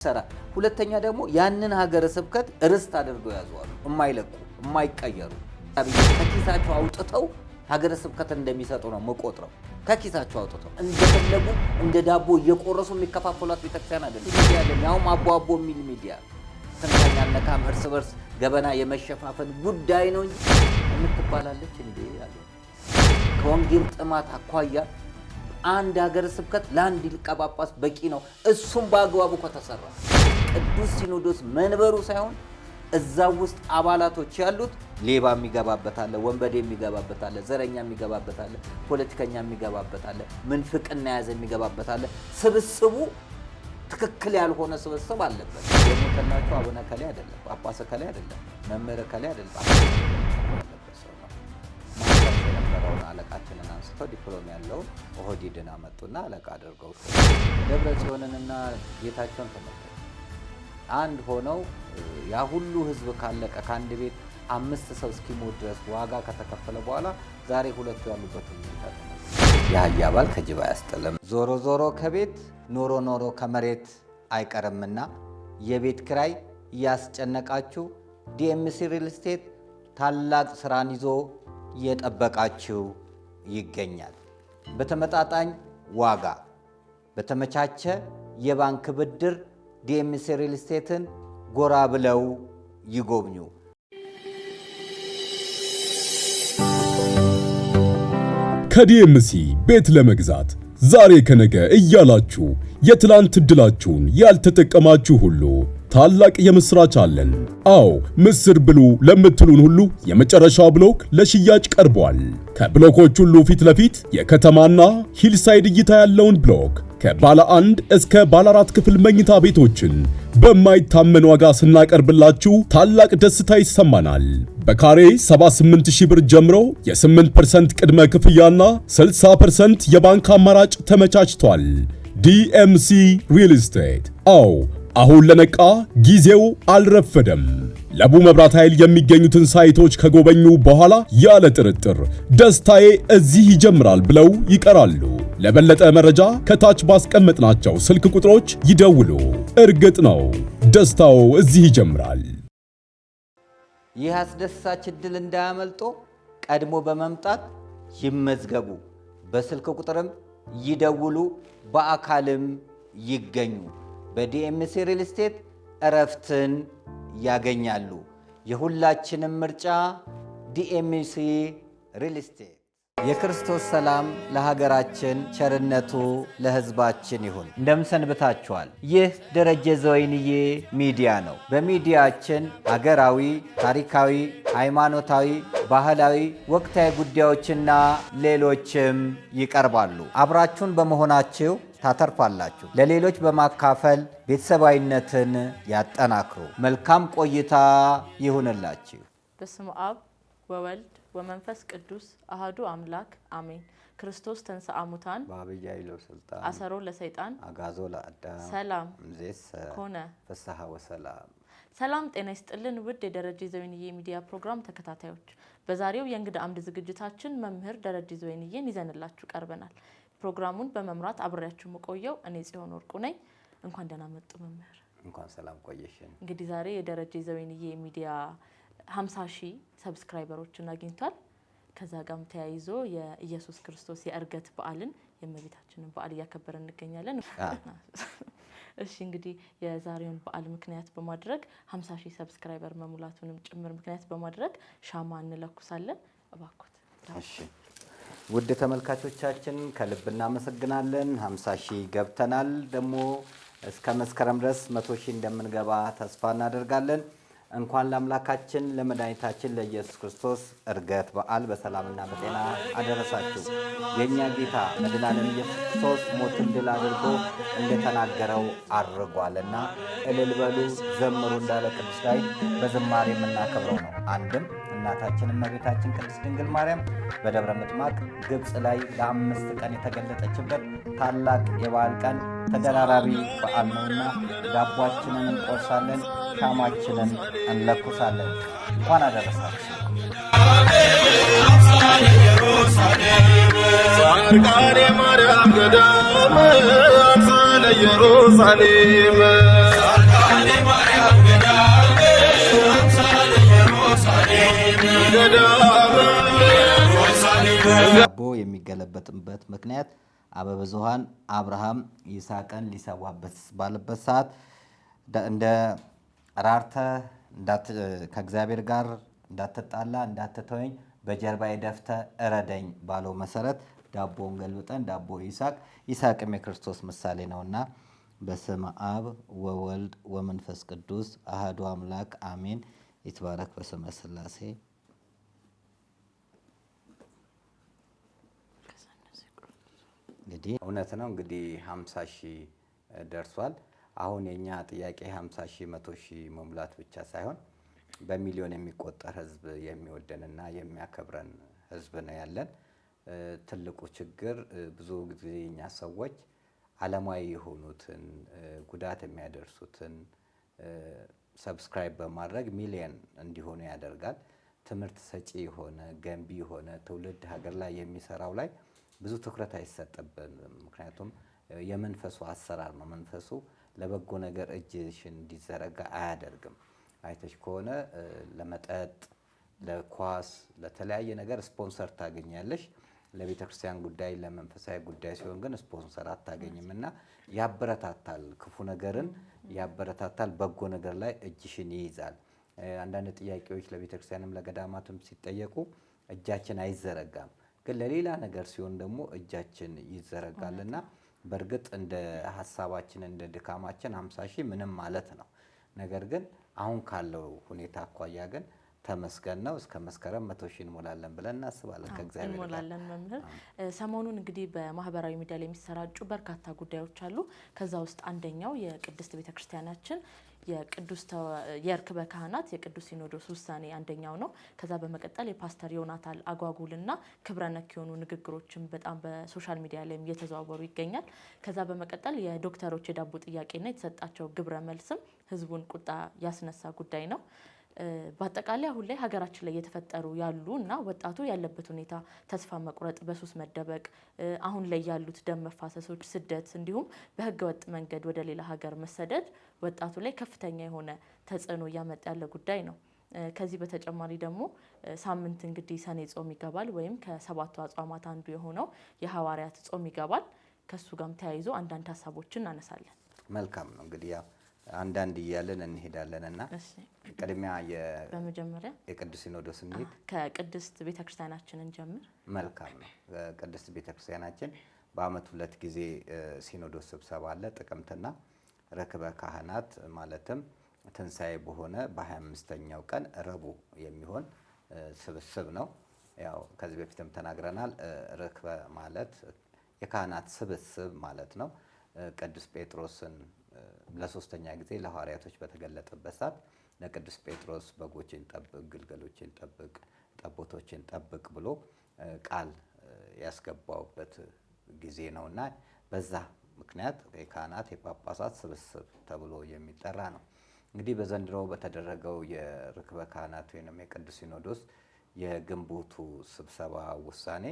ሰራ ሁለተኛ ደግሞ ያንን ሀገረ ስብከት ርስት አድርገው ያዟሉ የማይለቁ የማይቀየሩ ከኪሳቸው አውጥተው ሀገረ ስብከት እንደሚሰጡ ነው መቆጥረው ከኪሳቸው አውጥተው እንደፈለጉ እንደ ዳቦ እየቆረሱ የሚከፋፈሏት ቤተክርስቲያን አይደለም ያለን ያው አቦ የሚል ሚዲያ ተንታኛነካም እርስ በርስ ገበና የመሸፋፈን ጉዳይ ነው እንጂ የምትባላለች እንዴ ያለ ከወንጌል ጥማት አኳያ አንድ ሀገረ ስብከት ለአንድ ሊቀ ጳጳስ በቂ ነው እሱም በአግባቡ ከተሰራ ቅዱስ ሲኖዶስ መንበሩ ሳይሆን እዛው ውስጥ አባላቶች ያሉት ሌባ የሚገባበት አለ ወንበዴ የሚገባበት አለ ዘረኛ የሚገባበት አለ ፖለቲከኛ የሚገባበት አለ ምንፍቅና ያዘ የሚገባበት አለ ስብስቡ ትክክል ያልሆነ ስብስብ አለበት የሞተላቸው አቡነ ከላይ አይደለም ጳጳስ ከላይ አይደለም መምህር ከላይ አይደለም አለቃችንን አንስተው ዲፕሎማ ያለው ኦህዲድን አመጡና አለቃ አድርገው ደብረ ጽዮንንና ጌታቸውን ተመለከቱ አንድ ሆነው ያ ሁሉ ህዝብ ካለቀ ካንድ ቤት 5 ሰው እስኪሞት ድረስ ዋጋ ከተከፈለ በኋላ ዛሬ ሁለቱ ያሉበት ሁኔታ ያያ ባል ከጅባ ያስጠለም ዞሮ ከቤት ኖሮ ከመሬት አይቀርምና የቤት ክራይ ያስጨነቃችሁ ዲኤምሲ ሪል ስቴት ታላቅ ስራን ይዞ የጠበቃችሁ ይገኛል በተመጣጣኝ ዋጋ በተመቻቸ የባንክ ብድር ዲኤምሲ ሪል ስቴትን ጎራ ብለው ይጎብኙ ከዲኤምሲ ቤት ለመግዛት ዛሬ ከነገ እያላችሁ የትላንት እድላችሁን ያልተጠቀማችሁ ሁሉ ታላቅ የምስራች አለን። አዎ ምስር ብሉ ለምትሉን ሁሉ የመጨረሻው ብሎክ ለሽያጭ ቀርቧል። ከብሎኮች ሁሉ ፊት ለፊት የከተማና ሂልሳይድ እይታ ያለውን ብሎክ ከባለ 1 እስከ ባለ 4 ክፍል መኝታ ቤቶችን በማይታመን ዋጋ ስናቀርብላችሁ ታላቅ ደስታ ይሰማናል። በካሬ 78000 ብር ጀምሮ የ8% ቅድመ ክፍያና 60% የባንክ አማራጭ ተመቻችቷል። ዲኤምሲ ሪል ስቴት አዎ አሁን ለነቃ ጊዜው አልረፈደም። ለቡ መብራት ኃይል የሚገኙትን ሳይቶች ከጎበኙ በኋላ ያለ ጥርጥር ደስታዬ እዚህ ይጀምራል ብለው ይቀራሉ። ለበለጠ መረጃ ከታች ባስቀመጥናቸው ስልክ ቁጥሮች ይደውሉ። እርግጥ ነው ደስታው እዚህ ይጀምራል። ይህ አስደሳች ዕድል እንዳያመልጦ ቀድሞ በመምጣት ይመዝገቡ። በስልክ ቁጥርም ይደውሉ፣ በአካልም ይገኙ። በዲኤምሲ ሪል ስቴት እረፍትን ያገኛሉ። የሁላችንም ምርጫ ዲኤምሲ ሪል ስቴት። የክርስቶስ ሰላም ለሀገራችን ቸርነቱ ለሕዝባችን ይሁን። እንደምሰንብታችኋል። ይህ ደረጀ ዘወይንዬ ሚዲያ ነው። በሚዲያችን ሀገራዊ፣ ታሪካዊ፣ ሃይማኖታዊ፣ ባህላዊ፣ ወቅታዊ ጉዳዮችና ሌሎችም ይቀርባሉ። አብራችሁን በመሆናችሁ ታተርፋላችሁ። ለሌሎች በማካፈል ቤተሰባዊነትን ያጠናክሩ። መልካም ቆይታ ይሁንላችሁ። በስመ አብ ወወልድ ወመንፈስ ቅዱስ አሐዱ አምላክ አሜን። ክርስቶስ ተንሥአ እሙታን በዐቢይ ኃይል ወሥልጣን አሰሮ ለሰይጣን አግዓዞ ለአዳም ሰላም እምይእዜሰ ኮነ ፍስሐ ወሰላም። ሰላም ጤና ይስጥልን ውድ የደረጀ ዘወይንዬ ሚዲያ ፕሮግራም ተከታታዮች፣ በዛሬው የእንግዳ አምድ ዝግጅታችን መምህር ደረጀ ዘወይንዬን ይዘንላችሁ ቀርበናል። ፕሮግራሙን በመምራት አብሬያችሁ መቆየው እኔ ጽዮን ወርቁ ነኝ። እንኳን ደህና መጡ መምህር። እንኳን ሰላም ቆየሽን። እንግዲህ ዛሬ የደረጀ ዘወይንዬ ሚዲያ 50000 ሰብስክራይበሮችን አግኝቷል። ከዛ ጋርም ተያይዞ የኢየሱስ ክርስቶስ የእርገት በዓልን የእመቤታችንን በዓል እያከበረን እንገኛለን። እሺ እንግዲህ የዛሬውን በዓል ምክንያት በማድረግ 50000 ሰብስክራይበር መሙላቱንም ጭምር ምክንያት በማድረግ ሻማ እንለኩሳለን። እባክዎት። እሺ ውድ ተመልካቾቻችን ከልብ እናመሰግናለን። 50000 ገብተናል። ደግሞ እስከ መስከረም ድረስ 100000 እንደምንገባ ተስፋ እናደርጋለን። እንኳን ለአምላካችን ለመድኃኒታችን ለኢየሱስ ክርስቶስ እርገት በዓል በሰላምና በጤና አደረሳችሁ። የኛ ጌታ መድኃኔዓለም ኢየሱስ ክርስቶስ ሞትን ድል አድርጎ እንደተናገረው አድርጓልና እልል በሉ ዘምሩ እንዳለ ቅዱስ ዳዊት በዝማሬ የምናከብረው ነው። አንድም እናታችን እመቤታችን ቅድስት ድንግል ማርያም በደብረ ምጥማቅ ግብጽ ላይ ለ5 ቀን የተገለጠችበት ታላቅ የበዓል ቀን ተደራራቢ በዓል ነውና ዳቧችንን እንቆርሳለን፣ ሻማችንን እንለኩሳለን። እንኳን አደረሳችሁ። ጻድቃኔ ማርያም ገዳም አምሳለ ኢየሩሳሌም ዳቦ የሚገለበጥበት ምክንያት አበብዙኃን አብርሃም ይስሐቅን ሊሰዋበት ባለበት ሰዓት እንደ ራርተህ ከእግዚአብሔር ጋር እንዳትጣላ እንዳትተወኝ በጀርባዬ ደፍተህ እረደኝ ባለው መሰረት ዳቦውን ገልብጠን ዳቦ ይስሐቅም የክርስቶስ ምሳሌ ነውና በስመ አብ ወወልድ ወመንፈስ ቅዱስ አሐዱ አምላክ አሜን። ይትባረክ በስመ ሥላሴ። እንግዲህ እውነት ነው እንግዲህ 50 ሺህ ደርሷል። አሁን የኛ ጥያቄ 50 ሺህ 100 ሺህ መሙላት ብቻ ሳይሆን በሚሊዮን የሚቆጠር ህዝብ የሚወደንና የሚያከብረን ህዝብ ነው ያለን። ትልቁ ችግር ብዙ ጊዜ እኛ ሰዎች ዓለማዊ የሆኑትን ጉዳት የሚያደርሱትን ሰብስክራይብ በማድረግ ሚሊየን እንዲሆኑ ያደርጋል። ትምህርት ሰጪ የሆነ ገንቢ የሆነ ትውልድ ሀገር ላይ የሚሰራው ላይ ብዙ ትኩረት አይሰጥብንም። ምክንያቱም የመንፈሱ አሰራር ነው። መንፈሱ ለበጎ ነገር እጅሽን እንዲዘረጋ አያደርግም። አይተሽ ከሆነ ለመጠጥ፣ ለኳስ፣ ለተለያየ ነገር ስፖንሰር ታገኛለሽ። ለቤተ ክርስቲያን ጉዳይ ለመንፈሳዊ ጉዳይ ሲሆን ግን ስፖንሰር አታገኝም እና ያበረታታል፣ ክፉ ነገርን ያበረታታል፣ በጎ ነገር ላይ እጅሽን ይይዛል። አንዳንድ ጥያቄዎች ለቤተ ክርስቲያንም ለገዳማትም ሲጠየቁ እጃችን አይዘረጋም፣ ግን ለሌላ ነገር ሲሆን ደግሞ እጃችን ይዘረጋልና በእርግጥ እንደ ሀሳባችን እንደ ድካማችን 50 ሺህ ምንም ማለት ነው። ነገር ግን አሁን ካለው ሁኔታ አኳያ ግን ተመስገን ነው። እስከ መስከረም 100 ሺህ እንሞላለን ብለን እናስባለን። ከእግዚአብሔር ጋር እንሞላለን። መምህር ሰሞኑን እንግዲህ በማህበራዊ ሚዲያ ላይ የሚሰራጩ በርካታ ጉዳዮች አሉ። ከዛ ውስጥ አንደኛው የቅድስት ቤተክርስቲያናችን የርክበ ካህናት የቅዱስ ሲኖዶስ ውሳኔ አንደኛው ነው። ከዛ በመቀጠል የፓስተር ዮናታን አጓጉልና ክብረ ነክ የሆኑ ንግግሮችን በጣም በሶሻል ሚዲያ ላይ እየተዘዋወሩ ይገኛል። ከዛ በመቀጠል የዶክተሮች የዳቦ ጥያቄና የተሰጣቸው ግብረ መልስም ህዝቡን ቁጣ ያስነሳ ጉዳይ ነው። በአጠቃላይ አሁን ላይ ሀገራችን ላይ እየተፈጠሩ ያሉ እና ወጣቱ ያለበት ሁኔታ ተስፋ መቁረጥ፣ በሱስ መደበቅ፣ አሁን ላይ ያሉት ደም መፋሰሶች፣ ስደት እንዲሁም በህገ ወጥ መንገድ ወደ ሌላ ሀገር መሰደድ ወጣቱ ላይ ከፍተኛ የሆነ ተጽዕኖ እያመጣ ያለ ጉዳይ ነው። ከዚህ በተጨማሪ ደግሞ ሳምንት እንግዲህ ሰኔ ጾም ይገባል፣ ወይም ከ7ቱ አጽዋማት አንዱ የሆነው የሐዋርያት ጾም ይገባል። ከሱ ጋርም ተያይዞ አንዳንድ ሀሳቦችን እናነሳለን። መልካም ነው እንግዲህ አንዳንድ እያለን እንሄዳለን እና ቅድሚያ በመጀመሪያ የቅዱስ ሲኖዶስ እንሂድ። ከቅድስት ቤተክርስቲያናችንን ጀምር። መልካም ነው። ቅድስት ቤተክርስቲያናችን በአመት 2 ጊዜ ሲኖዶስ ስብሰባ አለ። ጥቅምትና ርክበ ካህናት ማለትም ትንሣኤ በሆነ በ25ኛው ቀን ረቡዕ የሚሆን ስብስብ ነው። ያው ከዚህ በፊትም ተናግረናል። ርክበ ማለት የካህናት ስብስብ ማለት ነው። ቅዱስ ጴጥሮስን ለሶስተኛ ጊዜ ለሐዋርያቶች በተገለጠበት ሰዓት ለቅዱስ ጴጥሮስ በጎችን ጠብቅ፣ ግልገሎችን ጠብቅ፣ ጠቦቶችን ጠብቅ ብሎ ቃል ያስገባውበት ጊዜ ነውና በዛ ምክንያት የካህናት የጳጳሳት ስብስብ ተብሎ የሚጠራ ነው። እንግዲህ በዘንድሮ በተደረገው የርክበ ካህናት ወይም የቅዱስ ሲኖዶስ የግንቦቱ ስብሰባ ውሳኔ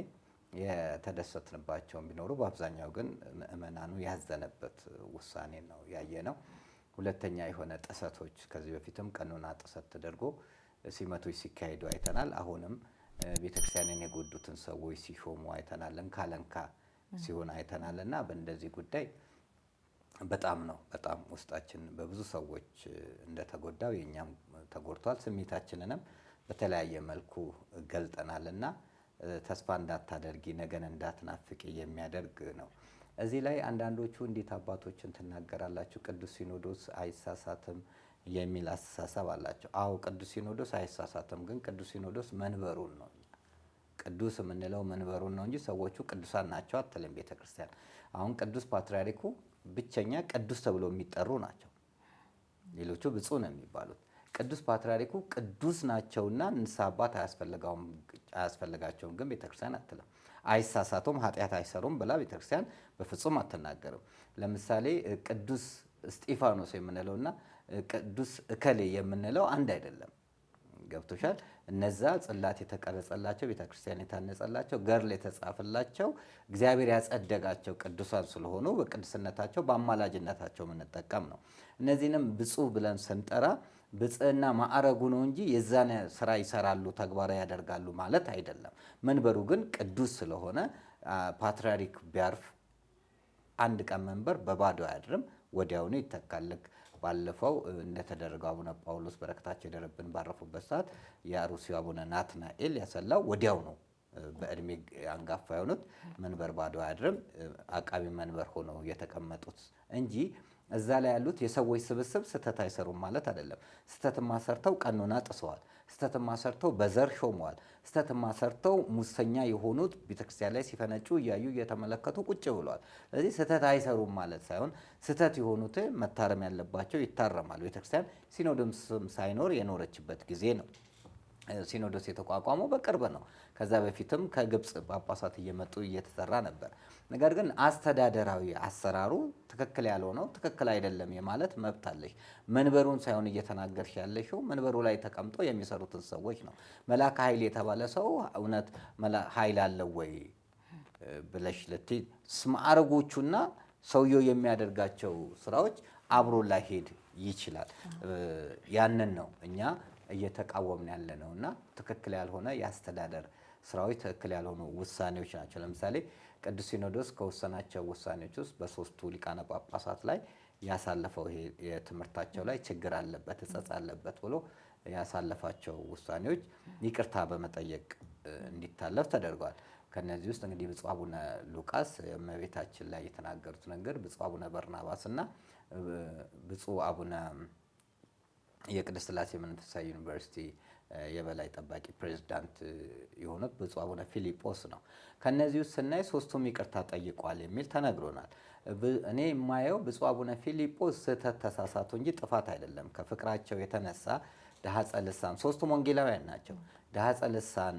የተደሰትንባቸውን ቢኖሩ በአብዛኛው ግን ምእመናኑ ያዘነበት ውሳኔ ነው ያየነው። ሁለተኛ የሆነ ጥሰቶች ከዚህ በፊትም ቀኖና ጥሰት ተደርጎ ሲመቶች ሲካሄዱ አይተናል። አሁንም ቤተክርስቲያንን የጎዱትን ሰዎች ሲሾሙ አይተናል። እንካ ሲሆን አይተናል እና በእንደዚህ ጉዳይ በጣም ውስጣችን በብዙ ሰዎች እንደተጎዳው የኛም ተጎድቷል። ስሜታችንንም በተለያየ መልኩ ገልጠናልና ተስፋ እንዳታደርጊ ነገን እንዳትናፍቂ የሚያደርግ ነው። እዚህ ላይ አንዳንዶቹ እንዴት አባቶችን ትናገራላችሁ? ቅዱስ ሲኖዶስ አይሳሳትም የሚል አስተሳሰብ አላቸው። አዎ ቅዱስ ሲኖዶስ አይሳሳትም፣ ግን ቅዱስ ሲኖዶስ መንበሩን ነው ቅዱስ የምንለው መንበሩን ነው እንጂ ሰዎቹ ቅዱሳን ናቸው አትልም ቤተክርስቲያን። አሁን ቅዱስ ፓትርያርኩ ብቸኛ ቅዱስ ተብሎ የሚጠሩ ናቸው። ሌሎቹ ብፁዕ ነው የሚባሉት። ቅዱስ ፓትርያርኩ ቅዱስ ናቸውና ንስሐ አባት አያስፈልጋቸውም ግን ቤተክርስቲያን አትልም። አይሳሳቱም፣ ኃጢአት አይሰሩም ብላ ቤተክርስቲያን በፍጹም አትናገርም። ለምሳሌ ቅዱስ እስጢፋኖስ የምንለውና ቅዱስ እከሌ የምንለው አንድ አይደለም። ገብቶሻል? እነዛ ጽላት የተቀረጸላቸው ቤተክርስቲያን የታነጸላቸው ገድል የተጻፈላቸው እግዚአብሔር ያጸደቃቸው ቅዱሳን ስለሆኑ በቅድስነታቸው በአማላጅነታቸው የምንጠቀም ነው። እነዚህንም ብፁዕ ብለን ስንጠራ ብጽዕና ማዕረጉ ነው እንጂ የዛን ስራ ይሰራሉ ተግባራዊ ያደርጋሉ ማለት አይደለም። መንበሩ ግን ቅዱስ ስለሆነ ፓትርያርክ ቢያርፍ አንድ ቀን መንበር በባዶ አያድርም፣ ወዲያውኑ ይተካል። ልክ ባለፈው እንደተደረገው አቡነ ጳውሎስ በረከታቸው ይደርብን ባረፉበት ሰዓት የአሩሲው አቡነ ናትናኤል ያሰላው ወዲያው ነው በእድሜ አንጋፋ የሆኑት መንበር ባዶ አያድርም አቃቢ መንበር ሆነው የተቀመጡት እንጂ እዛ ላይ ያሉት የሰዎች ስብስብ ስህተት አይሰሩም ማለት አይደለም። ስህተትማ ሰርተው ቀኖና ጥሰዋል። ስህተትማ ሰርተው በዘር ሾመዋል። ስህተትማ ሰርተው ሙሰኛ የሆኑት ቤተክርስቲያን ላይ ሲፈነጩ እያዩ እየተመለከቱ ቁጭ ብለዋል። ስለዚህ ስህተት አይሰሩም ማለት ሳይሆን ስህተት የሆኑት መታረም ያለባቸው ይታረማሉ። ቤተክርስቲያን ሲኖዶስም ሳይኖር የኖረችበት ጊዜ ነው። ሲኖዶስ የተቋቋመው በቅርብ ነው። ከዛ በፊትም ከግብፅ ጳጳሳት እየመጡ እየተሰራ ነበር። ነገር ግን አስተዳደራዊ አሰራሩ ትክክል ያልሆነው ትክክል አይደለም የማለት መብት አለሽ። መንበሩን ሳይሆን እየተናገርሽ ያለሽው መንበሩ ላይ ተቀምጦ የሚሰሩትን ሰዎች ነው። መልአከ ኃይል የተባለ ሰው እውነት ኃይል አለው ወይ ብለሽ ልትይ ማዕረጎቹና ሰውየው የሚያደርጋቸው ስራዎች አብሮ ላይሄድ ይችላል። ያንን ነው እኛ እየተቃወምን ያለ ነው እና ትክክል ያልሆነ የአስተዳደር ስራዎች ትክክል ያልሆኑ ውሳኔዎች ናቸው። ለምሳሌ ቅዱስ ሲኖዶስ ከወሰናቸው ውሳኔዎች ውስጥ በ3ቱ ሊቃነ ጳጳሳት ላይ ያሳለፈው ይሄ የትምህርታቸው ላይ ችግር አለበት እጸጽ አለበት ብሎ ያሳለፋቸው ውሳኔዎች ይቅርታ በመጠየቅ እንዲታለፍ ተደርጓል። ከነዚህ ውስጥ እንግዲህ ብፁዕ አቡነ ሉቃስ እመቤታችን ላይ የተናገሩት ነገር፣ ብፁዕ አቡነ በርናባስ እና ብፁዕ አቡነ የቅድስት ሥላሴ መንፈሳዊ ዩኒቨርሲቲ የበላይ ጠባቂ ፕሬዝዳንት የሆኑት ብፁዕ አቡነ ፊሊጶስ ነው። ከነዚህ ውስጥ ስናይ ሶስቱም ይቅርታ ጠይቋል የሚል ተነግሮናል። እኔ የማየው ብፁዕ አቡነ ፊሊጶስ ስህተት ተሳሳቱ እንጂ ጥፋት አይደለም። ከፍቅራቸው የተነሳ ዳህጸ ልሳን ሶስቱም ወንጌላውያን ናቸው። ዳህጸ ልሳን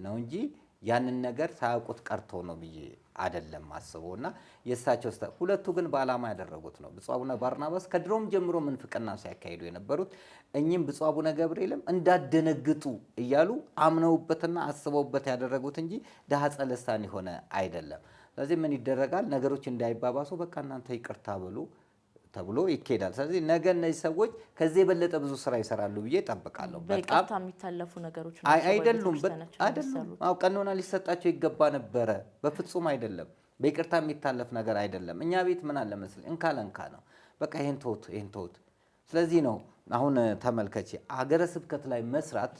ነው እንጂ ያንን ነገር ሳያውቁት ቀርቶ ነው ብዬ አይደለም አስበው እና የእሳቸው ሁለቱ ግን በዓላማ ያደረጉት ነው። ብፁዕ አቡነ ባርናባስ ከድሮም ጀምሮ ምንፍቅና ሲያካሂዱ የነበሩት እኚህም ብፁዕ አቡነ ገብርኤልም እንዳደነግጡ እያሉ አምነውበትና አስበውበት ያደረጉት እንጂ ዳህጸ ልሳን የሆነ አይደለም። ስለዚህ ምን ይደረጋል? ነገሮች እንዳይባባሱ በቃ እናንተ ይቅርታ በሉ ተብሎ ይኬዳል። ስለዚህ ነገ እነዚህ ሰዎች ከዚህ የበለጠ ብዙ ስራ ይሰራሉ ብዬ እጠብቃለሁ። በጣም የሚታለፉ ነገሮች አይደሉም። አዎ ቀኖና ሊሰጣቸው ይገባ ነበረ። በፍጹም አይደለም። በይቅርታ የሚታለፍ ነገር አይደለም። እኛ ቤት ምን አለ መሰለኝ እንካ ለንካ ነው። በቃ ይሄን ተውት። ስለዚህ ነው አሁን ተመልከቺ፣ ሀገረ ስብከት ላይ መስራት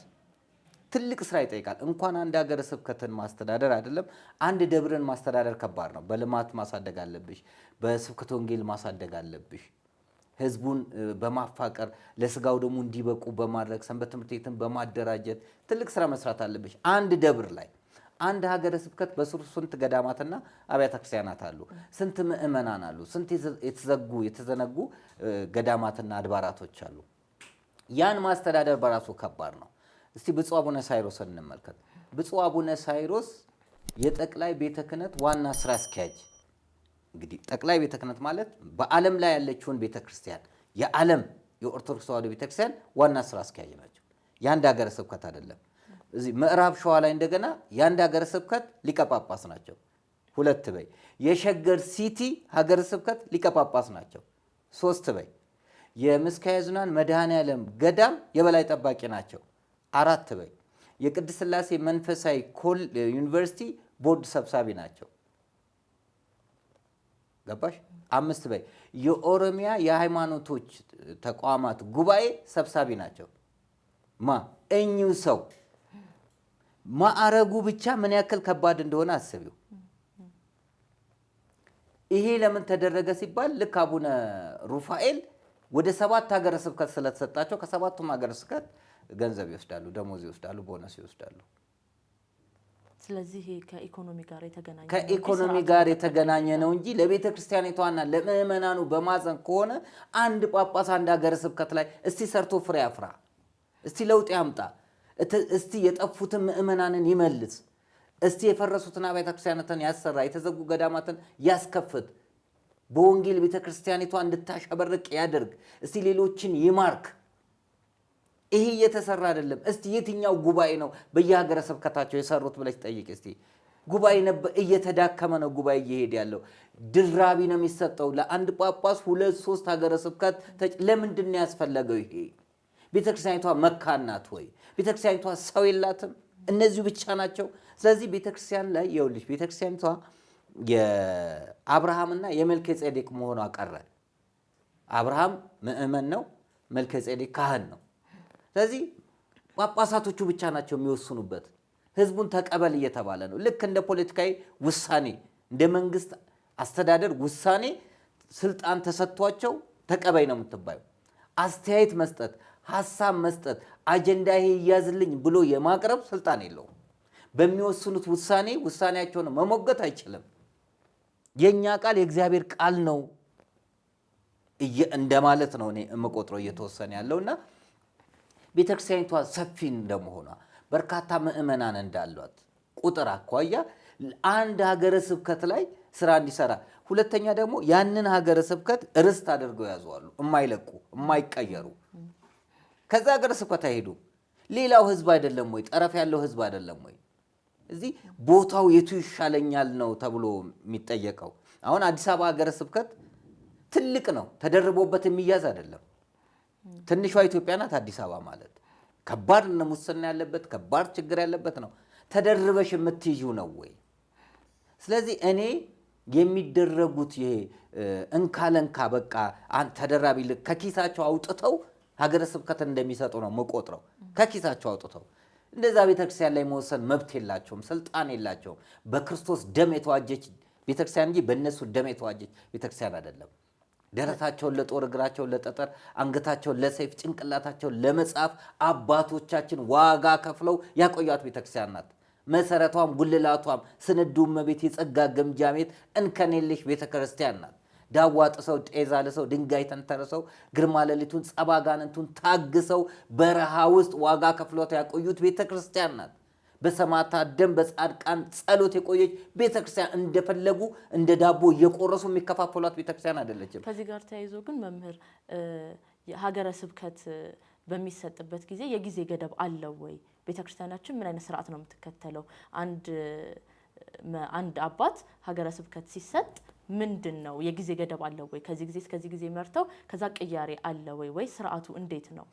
ትልቅ ስራ ይጠይቃል። እንኳን አንድ ሀገረ ስብከትን ማስተዳደር አይደለም አንድ ደብርን ማስተዳደር ከባድ ነው። በልማት ማሳደግ አለብሽ። በስብከተ ወንጌል ማሳደግ አለብሽ። ህዝቡን በማፋቀር ለስጋው ደግሞ እንዲበቁ በማድረግ ሰንበት ትምህርት ቤትን በማደራጀት ትልቅ ስራ መስራት አለብሽ። አንድ ደብር ላይ አንድ ሀገረ ስብከት በስሩ ስንት ገዳማትና አብያተ ክርስቲያናት አሉ፣ ስንት ምእመናን አሉ፣ ስንት የተዘነጉ ገዳማትና አድባራቶች አሉ። ያን ማስተዳደር በራሱ ከባድ ነው። እስቲ ብፁዕ አቡነ ሳይሮስን እንመልከት። ብፁዕ አቡነ ሳይሮስ የጠቅላይ ቤተ ክህነት ዋና ስራ አስኪያጅ። እንግዲህ ጠቅላይ ቤተ ክህነት ማለት በዓለም ላይ ያለችውን ቤተ ክርስቲያን የዓለም የኦርቶዶክስ ተዋሕዶ ቤተ ክርስቲያን ዋና ስራ አስኪያጅ ናቸው። የአንድ ሀገረ ስብከት አይደለም። እዚህ ምዕራብ ሸዋ ላይ እንደገና የአንድ ሀገረ ስብከት ሊቀ ጳጳስ ናቸው። 2 በይ የሸገር ሲቲ ሀገረ ስብከት ሊቀ ጳጳስ ናቸው። 3 በይ የምስካየ ኅዙናን መድኃኔዓለም ገዳም የበላይ ጠባቂ ናቸው። 4 በይ የቅድስት ሥላሴ መንፈሳዊ ዩኒቨርሲቲ ቦርድ ሰብሳቢ ናቸው። ገባሽ? 5 በይ የኦሮሚያ የሃይማኖቶች ተቋማት ጉባኤ ሰብሳቢ ናቸው። እኚሁ ሰው ማዕረጉ ብቻ ምን ያክል ከባድ እንደሆነ አስቢው። ይሄ ለምን ተደረገ ሲባል ልክ አቡነ ሩፋኤል ወደ 7 ሀገረ ስብከት ስለተሰጣቸው ከ7ቱም ሀገረ ስብከት ገንዘብ ይወስዳሉ፣ ደሞዝ ይወስዳሉ፣ ቦነስ ይወስዳሉ። ስለዚህ ከኢኮኖሚ ጋር የተገናኘ ነው እንጂ ለቤተ ክርስቲያኒቷና ለምእመናኑ በማዘን ከሆነ አንድ ጳጳስ አንድ ሀገረ ስብከት ላይ እስቲ ሰርቶ ፍሬ ያፍራ፣ እስቲ ለውጥ ያምጣ፣ እስቲ የጠፉትን ምእመናንን ይመልስ፣ እስቲ የፈረሱትን አብያተ ክርስቲያናትን ያሰራ፣ የተዘጉ ገዳማትን ያስከፍት፣ በወንጌል ቤተ ክርስቲያኒቷ እንድታሸበርቅ ያደርግ፣ እስቲ ሌሎችን ይማርክ። ይሄ እየተሰራ አይደለም። እስቲ የትኛው ጉባኤ ነው በየሀገረ ስብከታቸው የሰሩት ብለሽ ጠይቅ። እስቲ ጉባኤ እየተዳከመ ነው ጉባኤ እየሄደ ያለው። ድራቢ ነው የሚሰጠው ለአንድ ጳጳስ 2-3 ሀገረ ስብከት። ለምንድን ነው ያስፈለገው? ይሄ ቤተክርስቲያኒቷ መካን ናት ወይ? ቤተክርስቲያኒቷ ሰው የላትም? እነዚሁ ብቻ ናቸው። ስለዚህ ቤተክርስቲያን ላይ ይኸውልሽ ቤተክርስቲያኒቷ የአብርሃምና የመልከ ጼዴቅ መሆኗ ቀረ። አብርሃም ምእመን ነው፣ መልከ ጼዴቅ ካህን ነው። ስለዚህ ጳጳሳቶቹ ብቻ ናቸው የሚወስኑበት። ህዝቡን ተቀበል እየተባለ ነው። ልክ እንደ ፖለቲካዊ ውሳኔ እንደ መንግስት አስተዳደር ውሳኔ ስልጣን ተሰጥቷቸው ተቀበይ ነው የምትባዩ። አስተያየት መስጠት፣ ሀሳብ መስጠት፣ አጀንዳ ይሄ ይያዝልኝ ብሎ የማቅረብ ስልጣን የለውም። በሚወስኑት ውሳኔያቸውን መሞገት አይችልም። የኛ ቃል የእግዚአብሔር ቃል ነው እንደማለት ነው እኔ የምቆጥረው እየተወሰነ ያለውና ቤተክርስቲያኒቷ ሰፊ እንደመሆኗ በርካታ ምእመናን እንዳሏት ቁጥር አኳያ አንድ ሀገረ ስብከት ላይ ስራ እንዲሰራ፣ ሁለተኛ ደግሞ ያንን ሀገረ ስብከት ርስት አድርገው ያዘዋሉ፣ የማይለቁ የማይቀየሩ። ከዛ ሀገረ ስብከት አይሄዱ። ሌላው ህዝብ አይደለም ወይ? ጠረፍ ያለው ህዝብ አይደለም ወይ? እዚህ ቦታው የቱ ይሻለኛል ነው ተብሎ የሚጠየቀው። አሁን አዲስ አበባ ሀገረ ስብከት ትልቅ ነው፣ ተደርቦበት የሚያዝ አይደለም። ትንሿ ኢትዮጵያ ናት አዲስ አበባ ማለት። ከባድ ሙስና ያለበት ከባድ ችግር ያለበት ነው። ተደርበሽ የምትይዙ ነው ወይ? ስለዚህ እኔ የሚደረጉት ይሄ እንካለንካ በቃ ተደራቢ ከኪሳቸው አውጥተው ሀገረ ስብከት እንደሚሰጡ ነው መቆጥረው። ከኪሳቸው አውጥተው እንደዛ ቤተክርስቲያን ላይ መወሰን መብት የላቸውም፣ ስልጣን የላቸውም። በክርስቶስ ደም የተዋጀች ቤተክርስቲያን እንጂ በእነሱ ደም የተዋጀች ቤተክርስቲያን አይደለም። ደረታቸውን ለጦር እግራቸውን ለጠጠር አንገታቸውን ለሰይፍ ጭንቅላታቸውን ለመጻፍ አባቶቻችን ዋጋ ከፍለው ያቆያት ቤተክርስቲያን ናት። መሰረቷም ጉልላቷም ስንዱ እመቤት የጸጋ ግምጃ ቤት እንከን የለሽ ቤተክርስቲያን ናት። ዳዋ ጥሰው ጤዛ ልሰው ድንጋይ ተንተርሰው ግርማ ሌሊቱን ጸባጋንንቱን ታግሰው በረሃ ውስጥ ዋጋ ከፍሏት ያቆዩት ቤተክርስቲያን ናት። በሰማዕታት ደም በጻድቃን ጸሎት የቆየች ቤተክርስቲያን እንደፈለጉ እንደ ዳቦ እየቆረሱ የሚከፋፈሏት ቤተክርስቲያን አይደለችም። ከዚህ ጋር ተያይዞ ግን መምህር ሀገረ ስብከት በሚሰጥበት ጊዜ የጊዜ ገደብ አለው ወይ? ቤተክርስቲያናችን ምን አይነት ስርዓት ነው የምትከተለው? አንድ አባት ሀገረ ስብከት ሲሰጥ ምንድን ነው የጊዜ ገደብ አለው ወይ? ከዚህ ጊዜ እስከዚህ ጊዜ መርተው ከዛ ቅያሬ አለ ወይ ስርዓቱ እንዴት ነው?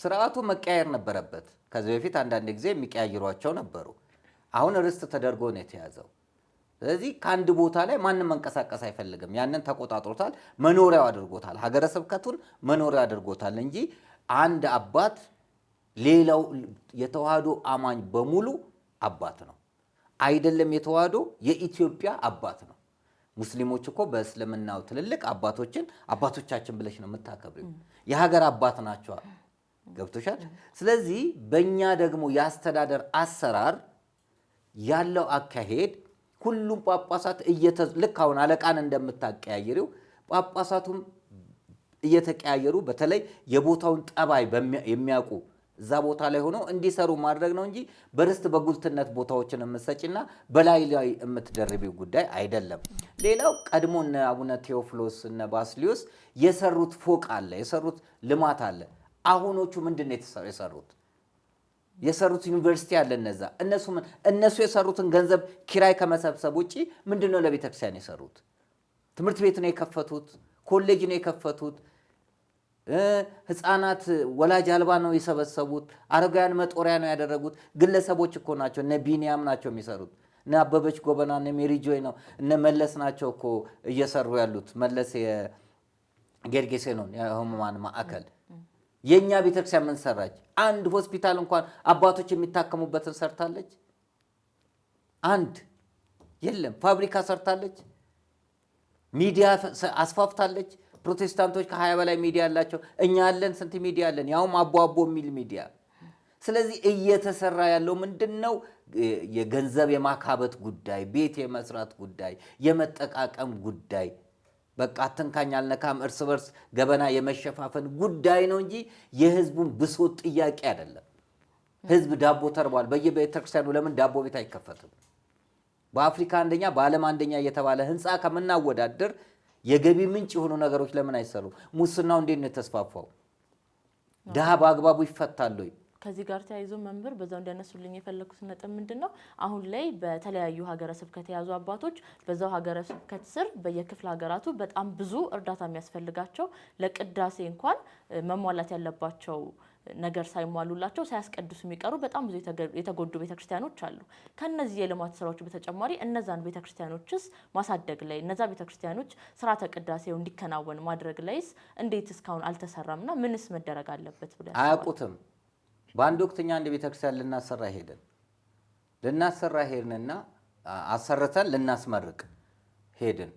ስርዓቱ መቀያየር ነበረበት። ከዚህ በፊት አንዳንድ ጊዜ የሚቀያይሯቸው ነበሩ። አሁን ርስት ተደርጎ ነው የተያዘው። ስለዚህ ከአንድ ቦታ ላይ ማንም መንቀሳቀስ አይፈልግም። ያንን ተቆጣጥሮታል፣ መኖሪያው አድርጎታል። ሀገረ ስብከቱን መኖሪያው አድርጎታል እንጂ አንድ አባት ሌላው የተዋህዶ አማኝ በሙሉ አባት ነው አይደለም። የተዋህዶ የኢትዮጵያ አባት ነው። ሙስሊሞች እኮ በእስልምናው ትልልቅ አባቶቻችን ብለሽ ነው የምታከብሪው። የሀገር አባት ናቸው። ገብቶሻል? ስለዚህ በእኛ ደግሞ የአስተዳደር አሰራር ያለው አካሄድ ሁሉም ጳጳሳት ልክ አሁን አለቃን እንደምታቀያየሪው ጳጳሳቱም እየተቀያየሩ በተለይ የቦታውን ጠባይ የሚያውቁ እዛ ቦታ ላይ ሆነው እንዲሰሩ ማድረግ ነው እንጂ በርስት በጉልትነት ቦታዎችን የምትሰጪና በላይ ላይ የምትደርቢው ጉዳይ አይደለም። ሌላው ቀድሞ እነ አቡነ ቴዎፍሎስ እነ ባስሊዮስ የሰሩት ፎቅ አለ፣ የሰሩት ልማት አለ። አሁኖቹ ምንድን ነው የሰሩት? የሰሩት ዩኒቨርሲቲ አለ። እነሱ የሰሩትን ገንዘብ ኪራይ ከመሰብሰብ ውጪ ምንድን ነው ለቤተክርስቲያን የሰሩት? ትምህርት ቤት ነው የከፈቱት፣ ኮሌጅ ነው የከፈቱት፣ ህፃናት ወላጅ አልባ ነው የሰበሰቡት፣ አረጋውያን መጦሪያ ነው ያደረጉት። ግለሰቦች እኮ ናቸው። እነ ቢኒያም ናቸው የሚሰሩት፣ እነ አበበች ጎበና፣ እነ ሜሪጆይ ነው፣ እነ መለስ ናቸው እኮ እየሰሩ ያሉት። መለስ የጌርጌሴኖን የህሙማን ማዕከል። የእኛ ቤተክርስቲያን ምን ሰራች? አንድ ሆስፒታል እንኳን አባቶች የሚታከሙበትን ሰርታለች? አንድ የለም። ፋብሪካ ሰርታለች? ሚዲያ አስፋፍታለች? ፕሮቴስታንቶች ከ20 በላይ ሚዲያ አላቸው። እኛ ያለን ስንት ሚዲያ አለን? ያውም አቦ የሚል ሚዲያ። ስለዚህ እየተሰራ ያለው ምንድነው? የገንዘብ የማካበት ጉዳይ፣ ቤት የመስራት ጉዳይ፣ የመጠቃቀም ጉዳይ፣ በቃ አትንካኝ አልነካም፣ እርስ በርስ ገበና የመሸፋፈን ጉዳይ ነው እንጂ የህዝቡን ብሶት ጥያቄ አይደለም። ህዝብ ዳቦ ተርቧል። በየቤተክርስቲያኑ ለምን ዳቦ ቤት አይከፈትም? በአፍሪካ አንደኛ በዓለም አንደኛ እየተባለ ህንፃ ከምናወዳደር የገቢ ምንጭ የሆኑ ነገሮች ለምን አይሰሩም? ሙስናው እንዴት ነው የተስፋፋው? ድሃ በአግባቡ ይፈታል ወይ? ከዚህ ጋር ተያይዞ መምህር በዛው እንዲያነሱልኝ የፈለኩት ነጥብ ምንድነው አሁን ላይ በተለያዩ ሀገረ ስብከት የያዙ አባቶች በዛው ሀገረ ስብከት ስር በየክፍለ ሀገራቱ በጣም ብዙ እርዳታ የሚያስፈልጋቸው ለቅዳሴ እንኳን መሟላት ያለባቸው ነገር ሳይሟሉላቸው ሳያስቀድሱ የሚቀሩ በጣም ብዙ የተጎዱ ቤተክርስቲያኖች አሉ። ከነዚህ የልማት ስራዎች በተጨማሪ እነዛን ቤተክርስቲያኖችስ ማሳደግ ላይ እነዛ ቤተክርስቲያኖች ስርዓተ ቅዳሴው እንዲከናወን ማድረግ ላይስ እንዴት እስካሁን አልተሰራምና ምንስ መደረግ አለበት ብለው አያውቁትም? በአንድ ወቅትኛ አንድ ቤተክርስቲያን ልናሰራ ሄድንና አሰርተን ልናስመርቅ ሄድን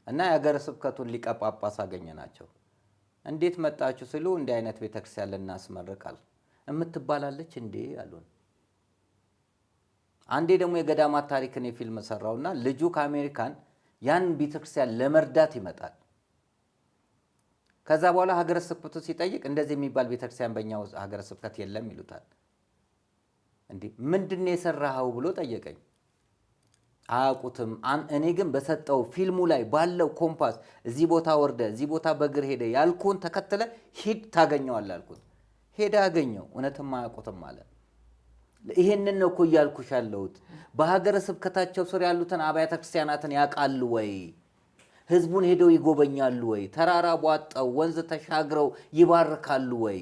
እና የሀገረ ስብከቱን ሊቀ ጳጳስ አገኘናቸው። እንዴት መጣችሁ ሲሉ እንዲህ አይነት ቤተክርስቲያን ልናስመርቃል እምትባላለች እንዴ አሉን። አንዴ ደግሞ የገዳማት ታሪክን የፊልም ሰራውና ልጁ ከአሜሪካን ያን ቤተክርስቲያን ለመርዳት ይመጣል። ከዛ በኋላ ሀገረ ስብከቱ ሲጠይቅ እንደዚህ የሚባል ቤተክርስቲያን በእኛው ሀገረ ስብከት የለም ይሉታል። እንዴ ምንድነው የሰራኸው ብሎ ጠየቀኝ። አያውቁትም። እኔ ግን በሰጠው ፊልሙ ላይ ባለው ኮምፓስ እዚህ ቦታ ወርደ እዚህ ቦታ በእግር ሄደ ያልኩን ተከተለ ሂድ ታገኘዋለህ አልኩት። ሄደ አገኘው። እውነትም አያውቁትም ማለት ይሄንን ነው እኮ እያልኩሽ ያለሁት። በሀገረ ስብከታቸው ስር ያሉትን አብያተ ክርስቲያናትን ያውቃሉ ወይ? ህዝቡን ሄደው ይጎበኛሉ ወይ? ተራራ ቧጠው ወንዝ ተሻግረው ይባርካሉ ወይ?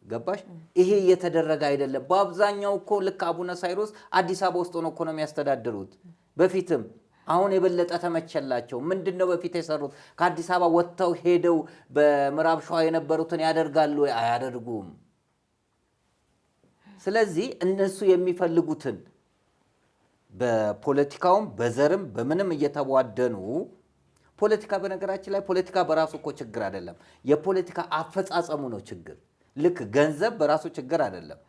ገባሽ? ይሄ እየተደረገ አይደለም። በአብዛኛው እኮ ልክ አቡነ ሳይሮስ አዲስ አበባ ውስጥ ሆነው እኮ ነው የሚያስተዳድሩት። በፊትም አሁን የበለጠ ተመቸላቸው። ምንድነው በፊት የሰሩት? ከአዲስ አበባ ወጥተው ሄደው በምዕራብ ሸዋ የነበሩትን ያደርጋሉ ወይ? አያደርጉም። ስለዚህ እነሱ የሚፈልጉትን በፖለቲካውም በዘርም በምንም እየተቧደኑ ፖለቲካ በነገራችን ላይ ፖለቲካ በራሱ እኮ ችግር አይደለም። የፖለቲካ አፈጻጸሙ ነው ችግር። ልክ ገንዘብ በራሱ ችግር አይደለም።